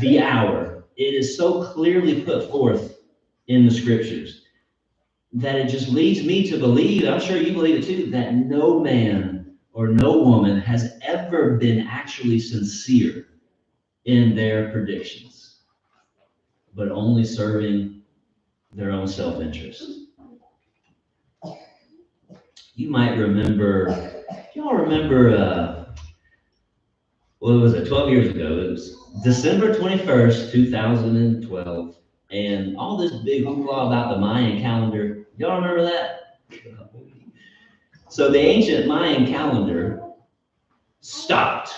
the hour, it is so clearly put forth in the scriptures that it just leads me to believe, I'm sure you believe it too, that no man or no woman has ever been actually sincere in their predictions, but only serving their own self-interest. You might remember, y'all remember, what was it, 12 years ago? It was December 21st, 2012, and all this big hoopla about the Mayan calendar. Y'all remember that? So the ancient Mayan calendar stopped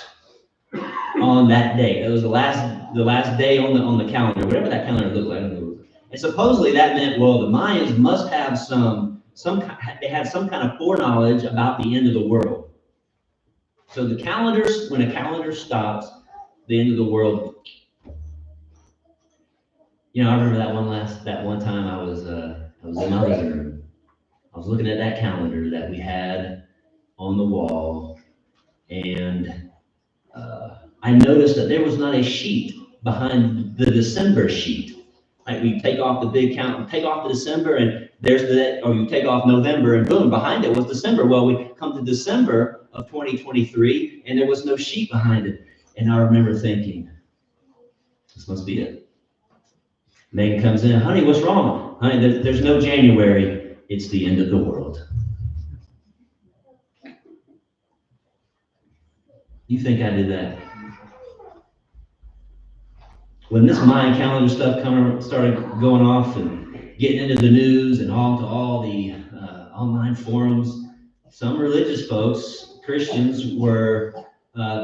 on that day. It was the last day on the calendar, whatever that calendar looked like. And supposedly that meant, well, the Mayans must have they had some kind of foreknowledge about the end of the world. So the calendars, when a calendar stops, the end of the world. You know, I remember that one time I was in my living room. I was looking at that calendar that we had on the wall, and I noticed that there was not a sheet behind the December sheet. Like we take off the big count, take off the December, and or you take off November, and boom, behind it was December. Well, we come to December of 2023, and there was no sheet behind it. And I remember thinking, this must be it. Megan comes in, honey, what's wrong? Honey, there's no January. It's the end of the world. You think I did that? When this Mayan calendar stuff started going off and getting into the news and all the online forums, some religious folks, Christians, were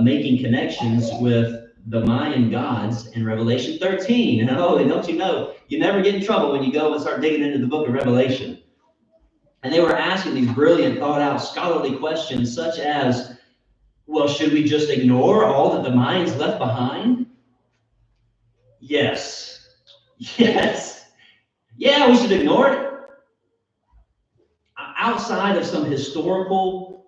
making connections with the Mayan gods in Revelation 13. And don't you know, you never get in trouble when you go and start digging into the book of Revelation. And they were asking these brilliant, thought-out, scholarly questions such as, well, should we just ignore all that the Mayans left behind? Yes. Yeah, we should ignore it. Outside of some historical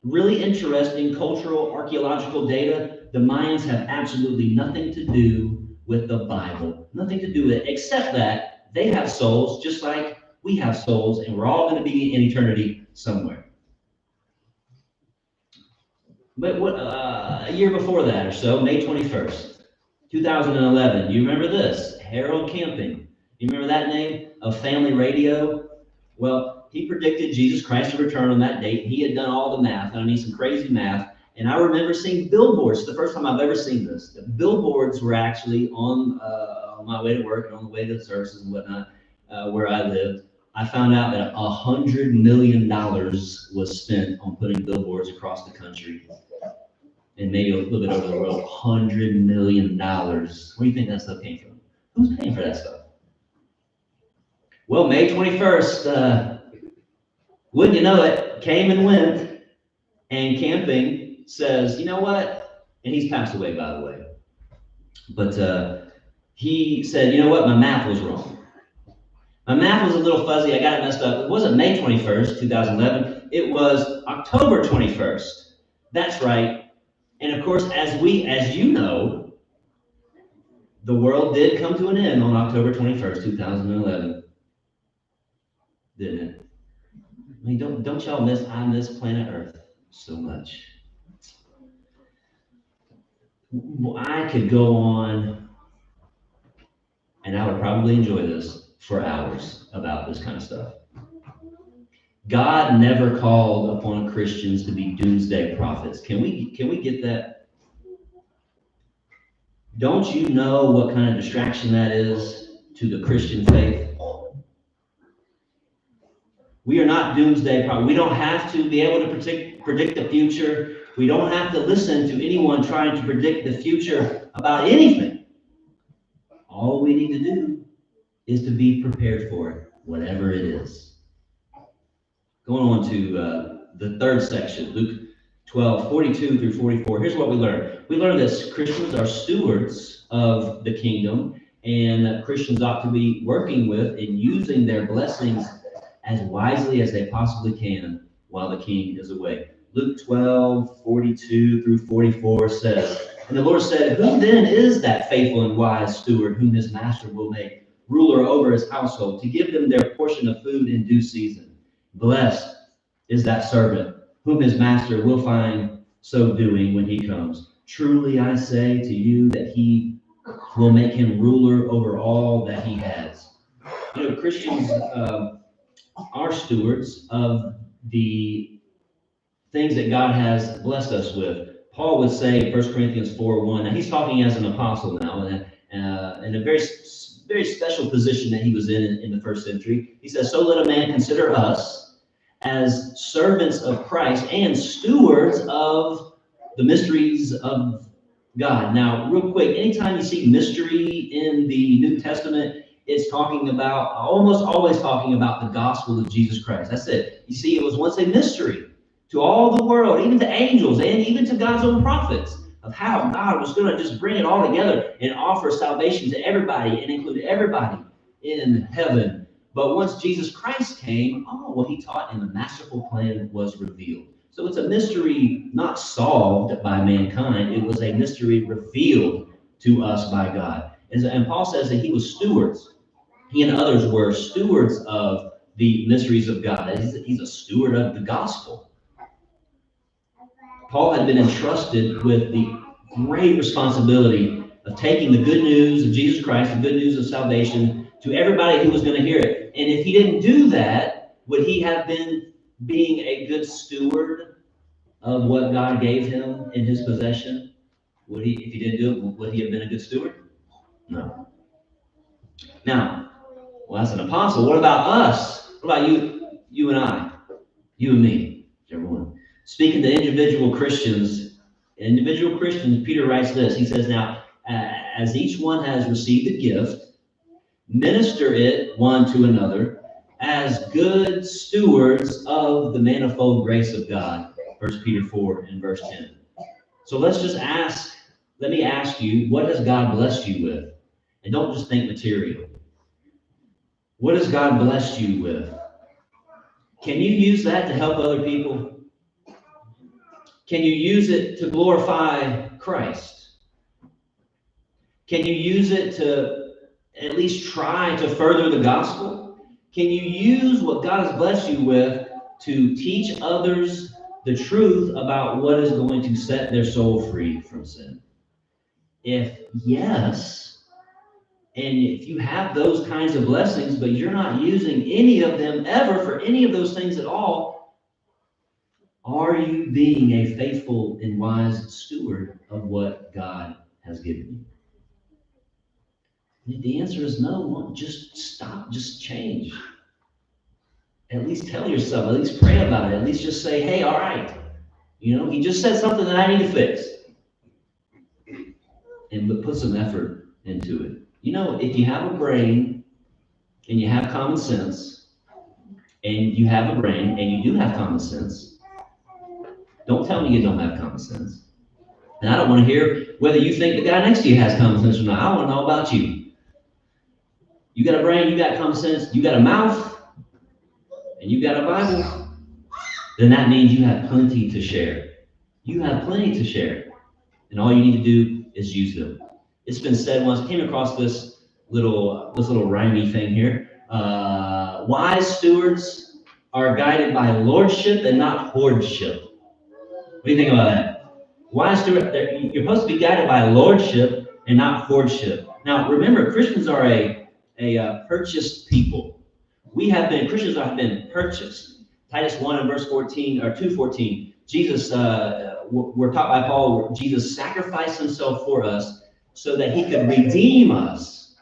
really interesting cultural archaeological data. The Mayans have absolutely nothing to do with the Bible, nothing to do with it, except that they have souls just like we have souls, and we're all going to be in eternity somewhere. But what a year before that or so, May 21st, 2011, you remember this? Harold Camping. You remember that name of Family Radio? Well, he predicted Jesus Christ would return on that date. He had done all the math, and I mean some crazy math. And I remember seeing billboards. The first time I've ever seen this. The billboards were actually on my way to work and on the way to the services and whatnot, where I lived. I found out that $100 million was spent on putting billboards across the country, and maybe a little bit over the world. $100 million. Where do you think that stuff came from? Who's paying for that stuff? Well, May 21st, wouldn't you know it, came and went, and Camping says, you know what? And he's passed away, by the way. But he said, you know what? My math was wrong. My math was a little fuzzy. I got it messed up. It wasn't May 21st, 2011. It was October 21st. That's right. And of course, as you know, the world did come to an end on October 21st, 2011. Didn't it? I mean, don't y'all I miss planet Earth so much. I could go on, and I would probably enjoy this for hours about this kind of stuff. God never called upon Christians to be doomsday prophets. Can we get that? Don't you know what kind of distraction that is to the Christian faith? We are not doomsday prophets. We don't have to be able to predict the future. We don't have to listen to anyone trying to predict the future about anything. All we need to do is to be prepared for it, whatever it is. Going on to the third section, Luke 12, 42 through 44. Here's what we learn. We learn that Christians are stewards of the kingdom, and Christians ought to be working with and using their blessings as wisely as they possibly can while the king is away. Luke 12, 42 through 44 says, and the Lord said, who then is that faithful and wise steward whom his master will make ruler over his household, to give them their portion of food in due season? Blessed is that servant whom his master will find so doing when he comes. Truly I say to you that he will make him ruler over all that he has. You know, Christians are stewards of the things that God has blessed us with. Paul would say in 1 Corinthians 4:1, now he's talking as an apostle now, and a very special position that he was in the first century. He says, so let a man consider us as servants of Christ and stewards of the mysteries of God. Now, real quick, anytime you see mystery in the New Testament, it's talking about, almost always talking about the gospel of Jesus Christ. That's it. You see, it was once a mystery to all the world, even to angels and even to God's own prophets, of how God was going to just bring it all together and offer salvation to everybody and include everybody in heaven. But once Jesus Christ came, he taught and the masterful plan was revealed. So it's a mystery not solved by mankind. It was a mystery revealed to us by God. And Paul says that he was stewards. He and others were stewards of the mysteries of God. He's a steward of the gospel. Paul had been entrusted with the great responsibility of taking the good news of Jesus Christ, the good news of salvation, to everybody who was going to hear it. And if he didn't do that, would he have been being a good steward of what God gave him in his possession? Would he, if he didn't do it, would he have been a good steward? No. Now, well, as an apostle, what about us? What about you and I? You and me, everyone. Speaking to individual Christians, Peter writes this. He says, now, as each one has received a gift, minister it one to another as good stewards of the manifold grace of God. 1 Peter 4 and verse 10. So let me ask you, what has God blessed you with? And don't just think material. What has God blessed you with? Can you use that to help other people? Can you use it to glorify Christ? Can you use it to at least try to further the gospel? Can you use what God has blessed you with to teach others the truth about what is going to set their soul free from sin? If yes, and if you have those kinds of blessings, but you're not using any of them ever for any of those things at all, are you being a faithful and wise steward of what God has given you? If the answer is no, just stop, just change. At least tell yourself, at least pray about it, at least just say, hey, all right, he just said something that I need to fix. And put some effort into it. If you have a brain and you have common sense, and you have a brain and you do have common sense, don't tell me you don't have common sense. And I don't want to hear whether you think the guy next to you has common sense or not. I want to know about you. You got a brain, you got common sense, you got a mouth, and you got a Bible, then that means you have plenty to share. You have plenty to share. And all you need to do is use them. It's been said once, I came across this little rhymey thing here. Wise stewards are guided by lordship and not hoardship. What do you think about that? Wise steward, you're supposed to be guided by lordship and not hoardship. Now, remember, Christians are a purchased people. Christians have been purchased. Titus 1 and verse 14, or 2:14, Jesus, we're taught by Paul, Jesus sacrificed himself for us so that he could redeem us.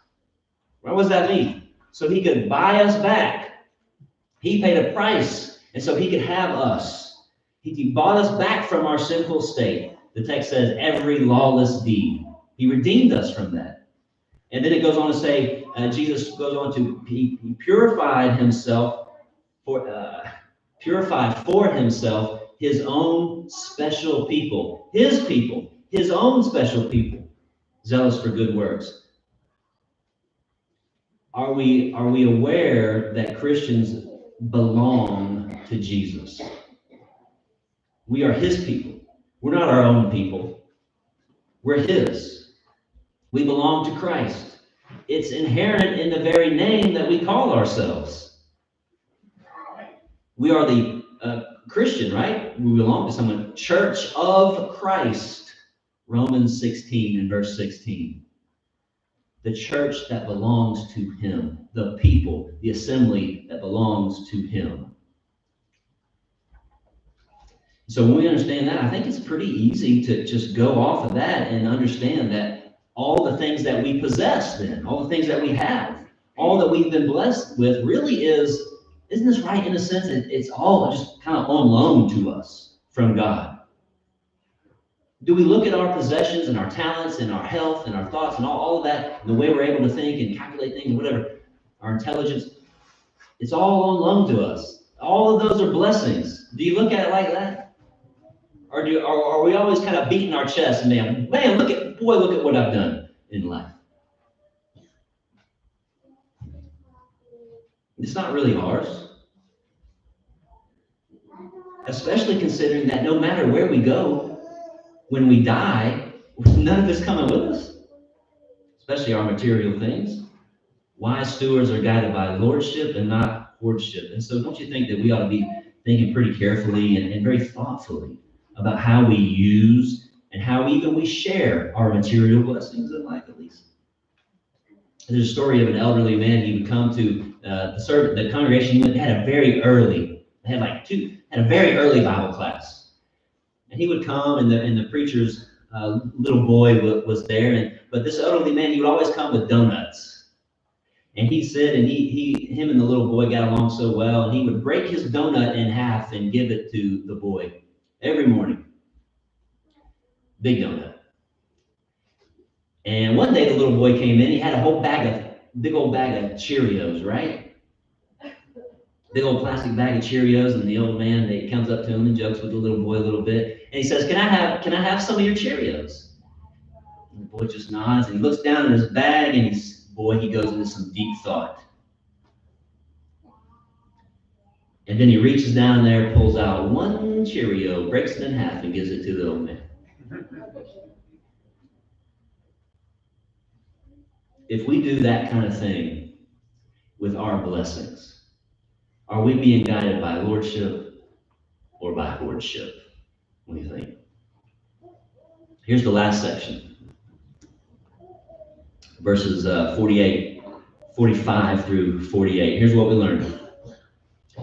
What does that mean? So he could buy us back. He paid a price, and so he could have us. He bought us back from our sinful state. The text says, every lawless deed. He redeemed us from that. And then it goes on to say, Jesus goes on to, he purified himself for himself his own special people, his own special people, zealous for good works. Are we aware that Christians belong to Jesus? We are his people. We're not our own people. We're his. We belong to Christ. It's inherent in the very name that we call ourselves. We are the Christian, right? We belong to someone. Church of Christ. Romans 16 and verse 16. The church that belongs to him. The people, the assembly that belongs to him. So when we understand that, I think it's pretty easy to just go off of that and understand that all the things that we possess then, all the things that we have, all that we've been blessed with really isn't this right in a sense? It's all just kind of on loan to us from God. Do we look at our possessions and our talents and our health and our thoughts and all of that, and the way we're able to think and calculate things and whatever, our intelligence, it's all on loan to us. All of those are blessings. Do you look at it like that? Or are we always kind of beating our chest and man, look at what I've done in life? It's not really ours. Especially considering that no matter where we go, when we die, none of it's coming with us. Especially our material things. Wise stewards are guided by lordship and not hoardship. And so don't you think that we ought to be thinking pretty carefully and very thoughtfully about how we use and how even we share our material blessings in life, at least. There's a story of an elderly man. He would come to the congregation. He had a very early Bible class, and he would come, and the preacher's little boy was there, but this elderly man, he would always come with donuts. And he said, and him and the little boy got along so well, and he would break his donut in half and give it to the boy every morning. Big donut. And one day the little boy came in, he had big old bag of Cheerios, right? Big old plastic bag of Cheerios, and the old man, he comes up to him and jokes with the little boy a little bit, and he says, Can I have some of your Cheerios? And the boy just nods, and he looks down in his bag, and he goes into some deep thought. And then he reaches down there, pulls out one Cheerio, breaks it in half, and gives it to the old man. If we do that kind of thing with our blessings, are we being guided by lordship or by lordship? What do you think? Here's the last section. Verses 45 through 48. Here's what we learned.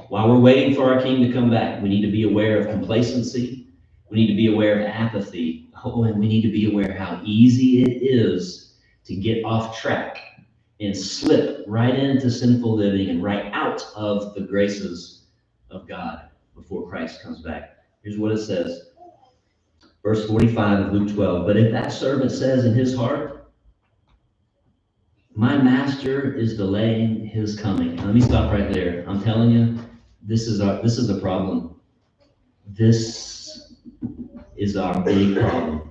While we're waiting for our King to come back, we need to be aware of complacency. We need to be aware of apathy. Oh, and we need to be aware how easy it is to get off track and slip right into sinful living and right out of the graces of God before Christ comes back. Here's what it says. Verse 45 of Luke 12. But if that servant says in his heart, my master is delaying his coming. Now, let me stop right there. I'm telling you, this is a problem. This is our big problem.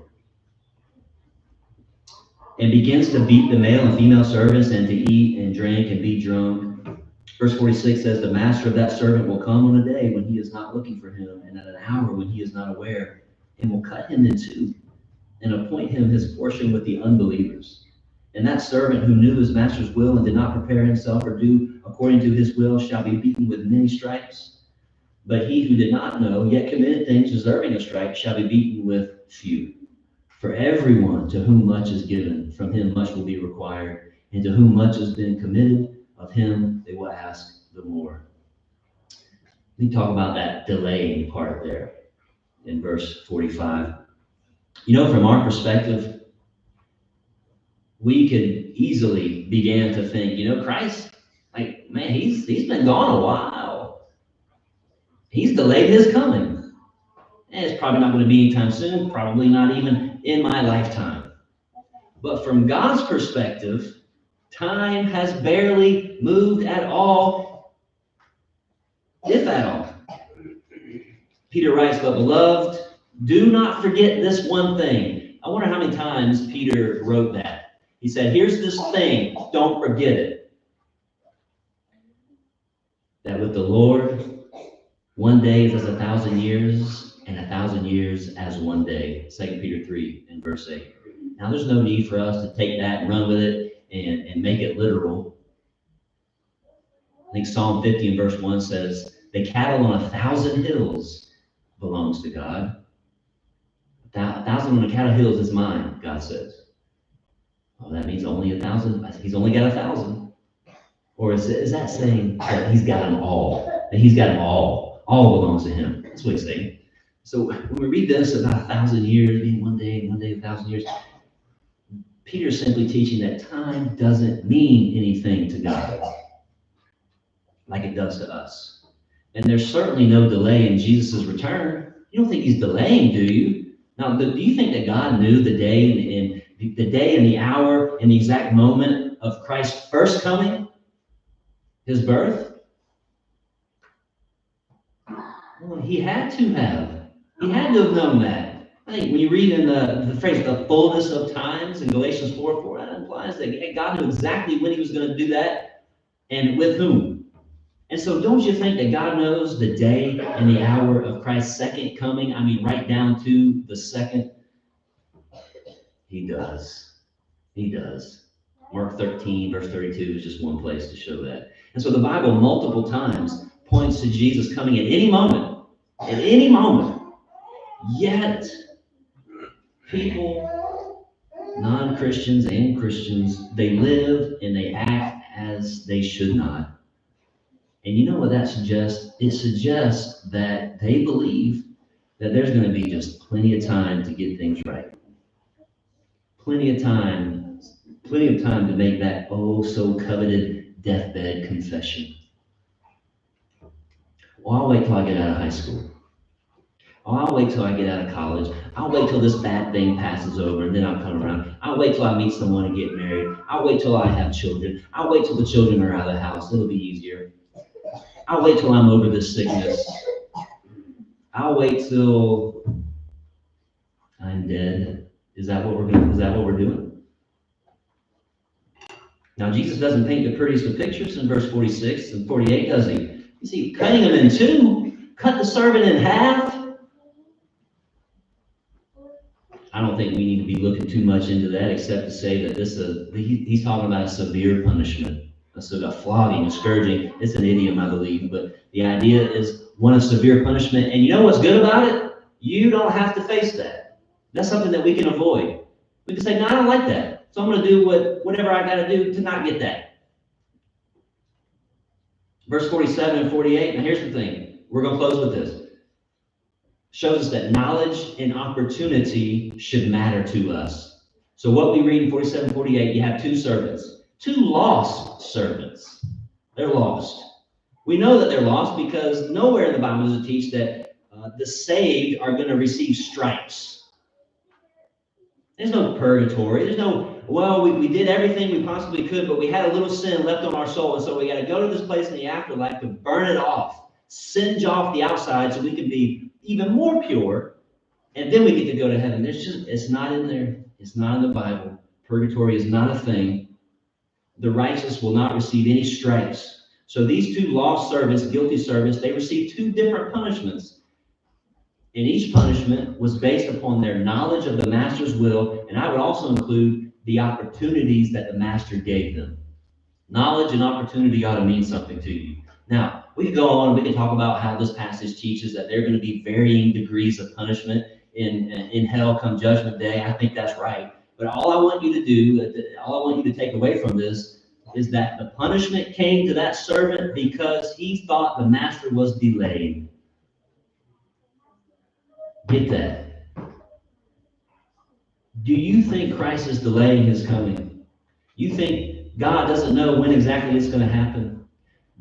And begins to beat the male and female servants and to eat and drink and be drunk. Verse 46 says, the master of that servant will come on a day when he is not looking for him, and at an hour when he is not aware, and will cut him in two and appoint him his portion with the unbelievers. And that servant who knew his master's will and did not prepare himself or do according to his will shall be beaten with many stripes. But he who did not know, yet committed things deserving a stripe, shall be beaten with few. For everyone to whom much is given, from him much will be required, and to whom much has been committed, of him they will ask the more. Let me talk about that delaying part there in verse 45. You know, from our perspective, we could easily begin to think, you know, Christ, like, man, he's been gone a while. He's delayed his coming. And it's probably not going to be anytime soon, probably not even in my lifetime. But from God's perspective, time has barely moved at all, if at all. Peter writes, but beloved, do not forget this one thing. I wonder how many times Peter wrote that. He said, here's this thing, don't forget it. That with the Lord, one day is as 1,000 years, and 1,000 years as one day. 2 Peter 3 and verse 8. Now, there's no need for us to take that and run with it and make it literal. I think Psalm 50 and verse 1 says, the cattle on 1,000 hills belongs to God. 1,000 on the cattle hills is mine, God says. Well, that means only 1,000. He's only got 1,000. Or is that saying that he's got them all? That he's got them all. All belongs to him. That's what he's saying. So when we read this about 1,000 years being one day, 1,000 years, Peter's simply teaching that time doesn't mean anything to God like it does to us. And there's certainly no delay in Jesus' return. You don't think he's delaying, do you? Now, do you think that God knew the day and the hour and the exact moment of Christ's first coming, his birth? Well, he had to have. He had to have known that. I think when you read in the phrase, the fullness of times in Galatians 4:4, that implies that God knew exactly when he was going to do that and with whom. And so don't you think that God knows the day and the hour of Christ's second coming? I mean, right down to the second. He does. He does. Mark 13, verse 32 is just one place to show that. And so the Bible multiple times points to Jesus coming at any moment. At any moment. Yet, people, non-Christians and Christians, they live and they act as they should not. And you know what that suggests? It suggests that they believe that there's going to be just plenty of time to get things right. Plenty of time to make that oh so coveted deathbed confession. Well, I'll wait till I get out of high school. Oh, I'll wait till I get out of college. I'll wait till this bad thing passes over and then I'll come around. I'll wait till I meet someone and get married. I'll wait till I have children. I'll wait till the children are out of the house. It'll be easier. I'll wait till I'm over this sickness. I'll wait till I'm dead. Is that what we're doing? Now, Jesus doesn't paint the prettiest of pictures in verse 46 and 48, does he? You see, cutting them in two, cut the servant in half. I don't think we need to be looking too much into that, except to say that he's talking about a severe punishment, a flogging, a scourging. It's an idiom, I believe, but the idea is one of severe punishment. And you know what's good about it? You don't have to face that. That's something that we can avoid. We can say, no, I don't like that, so I'm going to do whatever I got to do to not get that. Verse 47 and 48, now here's the thing. We're going to close with this. Shows us that knowledge and opportunity should matter to us. So what we read in 47, 48, you have two servants, two lost servants. They're lost. We know that they're lost because nowhere in the Bible does it teach that the saved are going to receive stripes. There's no purgatory. There's no, well, we did everything we possibly could, but we had a little sin left on our soul, and so we got to go to this place in the afterlife to burn it off, singe off the outside so we can be even more pure, and then we get to go to heaven. It's not in there. It's not in the Bible. Purgatory is not a thing. The righteous will not receive any stripes. So these two lost servants, guilty servants, they received two different punishments. And each punishment was based upon their knowledge of the master's will, and I would also include the opportunities that the master gave them. Knowledge and opportunity ought to mean something to you. Now, we could go on and we can talk about how this passage teaches that there are going to be varying degrees of punishment in hell come judgment day. I think that's right. But all I want you to do, all I want you to take away from this is that the punishment came to that servant because he thought the master was delaying. Get that. Do you think Christ is delaying his coming? You think God doesn't know when exactly it's going to happen?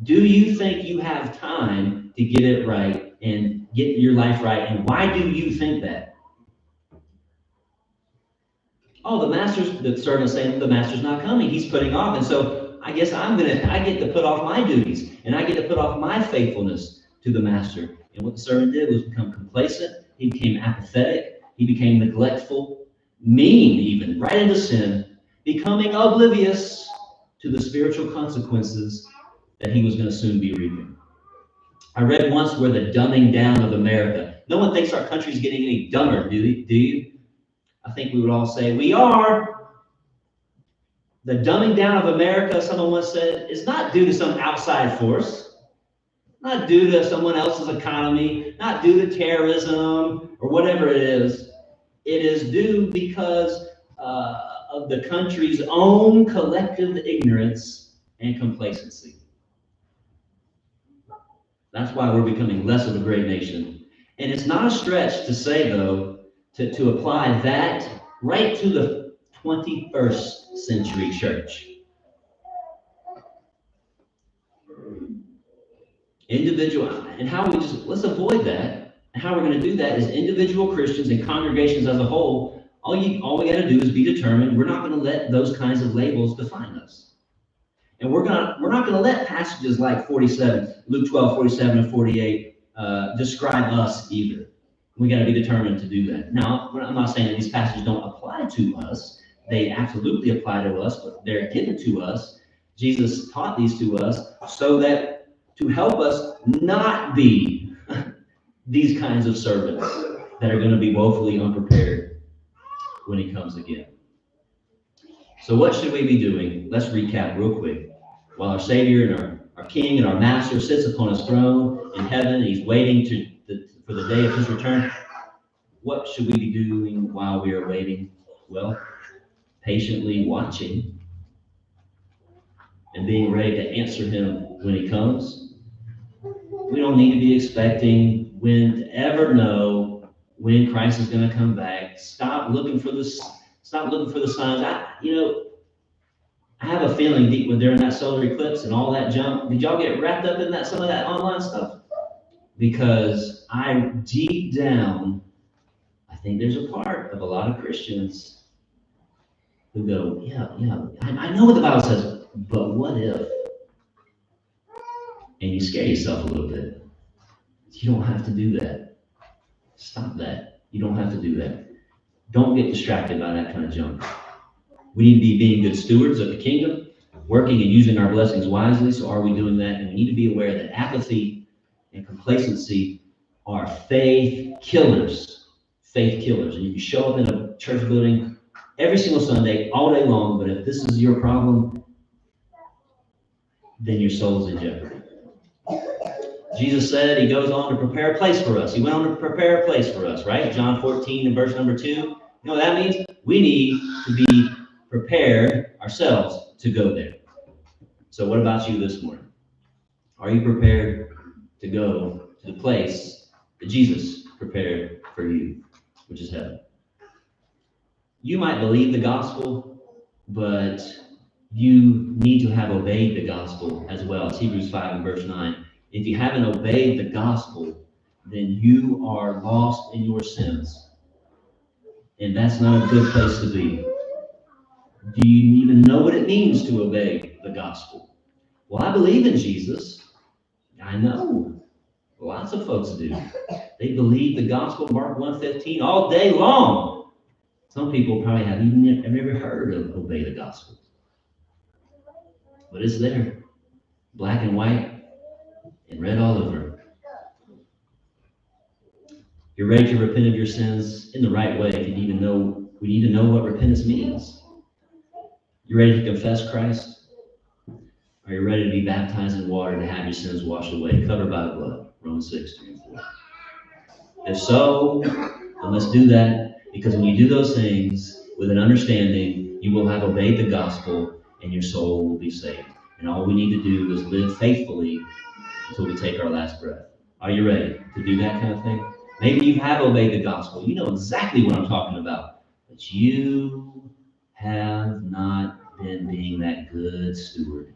Do you think you have time to get it right and get your life right? And why do you think that? Oh, the servant's saying the master's not coming. He's putting off. And so I guess I get to put off my duties and I get to put off my faithfulness to the master. And what the servant did was become complacent. He became apathetic. He became neglectful, mean even, right into sin, becoming oblivious to the spiritual consequences that he was going to soon be reaping. I read once where the dumbing down of America. No one thinks our country's getting any dumber, do you? I think we would all say we are. The dumbing down of America, someone once said, is not due to some outside force. Not due to someone else's economy, not due to terrorism or whatever it is. It is due because of the country's own collective ignorance and complacency. That's why we're becoming less of a great nation. And it's not a stretch to say, though, to apply that right to the 21st century church. Individual, and how we let's avoid that. And how we're going to do that is individual Christians and congregations as a whole, all we got to do is be determined. We're not going to let those kinds of labels define us. And we're not going to let passages like 47, Luke 12, 47 and 48 describe us either. We got to be determined to do that. Now, I'm not saying that these passages don't apply to us. They absolutely apply to us, but they're given to us. Jesus taught these to us so that to help us not be these kinds of servants that are going to be woefully unprepared when he comes again. So what should we be doing? Let's recap real quick. While our Savior and our King and our Master sits upon his throne in heaven, and he's waiting for the day of his return, what should we be doing while we are waiting? Well, patiently watching and being ready to answer him when he comes. We don't need to be expecting to ever know when Christ is going to come back. Stop looking for the signs. I have a feeling deep during that solar eclipse and all that junk. Did y'all get wrapped up in some of that online stuff? Because deep down, I think there's a part of a lot of Christians who go, yeah, I know what the Bible says, but what if? And you scare yourself a little bit. You don't have to do that. Stop that. You don't have to do that. Don't get distracted by that kind of junk. We need to be being good stewards of the kingdom. working and using our blessings wisely? So are we doing that? And we need to be aware that apathy and complacency are faith killers. Faith killers. And you can show up in a church building every single Sunday, all day long, but if this is your problem, then your soul's in jeopardy. Jesus said he goes on to prepare a place for us. He went on to prepare a place for us, right? John 14 and verse number 2. You know what that means? We need to be prepared ourselves to go there. So what about you this morning? Are you prepared to go to the place that Jesus prepared for you, which is heaven? You might believe the gospel, but you need to have obeyed the gospel as well. It's Hebrews 5 and verse 9. If you haven't obeyed the gospel, then you are lost in your sins. And that's not a good place to be. Do you even know what it means to obey the gospel? Well, I believe in Jesus. I know. Lots of folks do. They believe the gospel, Mark 1:15, all day long. Some people probably have never heard of obey the gospel. But it's there, black and white, and red all over. You're ready to repent of your sins in the right way. If you need to know, we need to know what repentance means. You ready to confess Christ? Are you ready to be baptized in water to have your sins washed away, covered by the blood? Romans 6:3-4. If so, then let's do that, because when you do those things with an understanding, you will have obeyed the gospel and your soul will be saved. And all we need to do is live faithfully until we take our last breath. Are you ready to do that kind of thing? Maybe you have obeyed the gospel. You know exactly what I'm talking about. But you have not been being that good steward.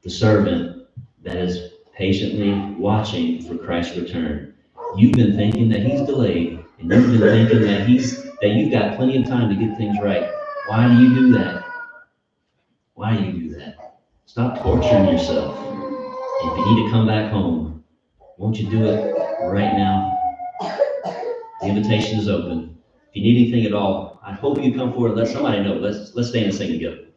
The servant that is patiently watching for Christ's return. You've been thinking that he's delayed, and you've been thinking that you've got plenty of time to get things right. Why do you do that? Why do you do that? Stop torturing yourself. If you need to come back home, won't you do it right now? The invitation is open. If you need anything at all, I hope you come forward and let somebody know. Let's stand and sing together.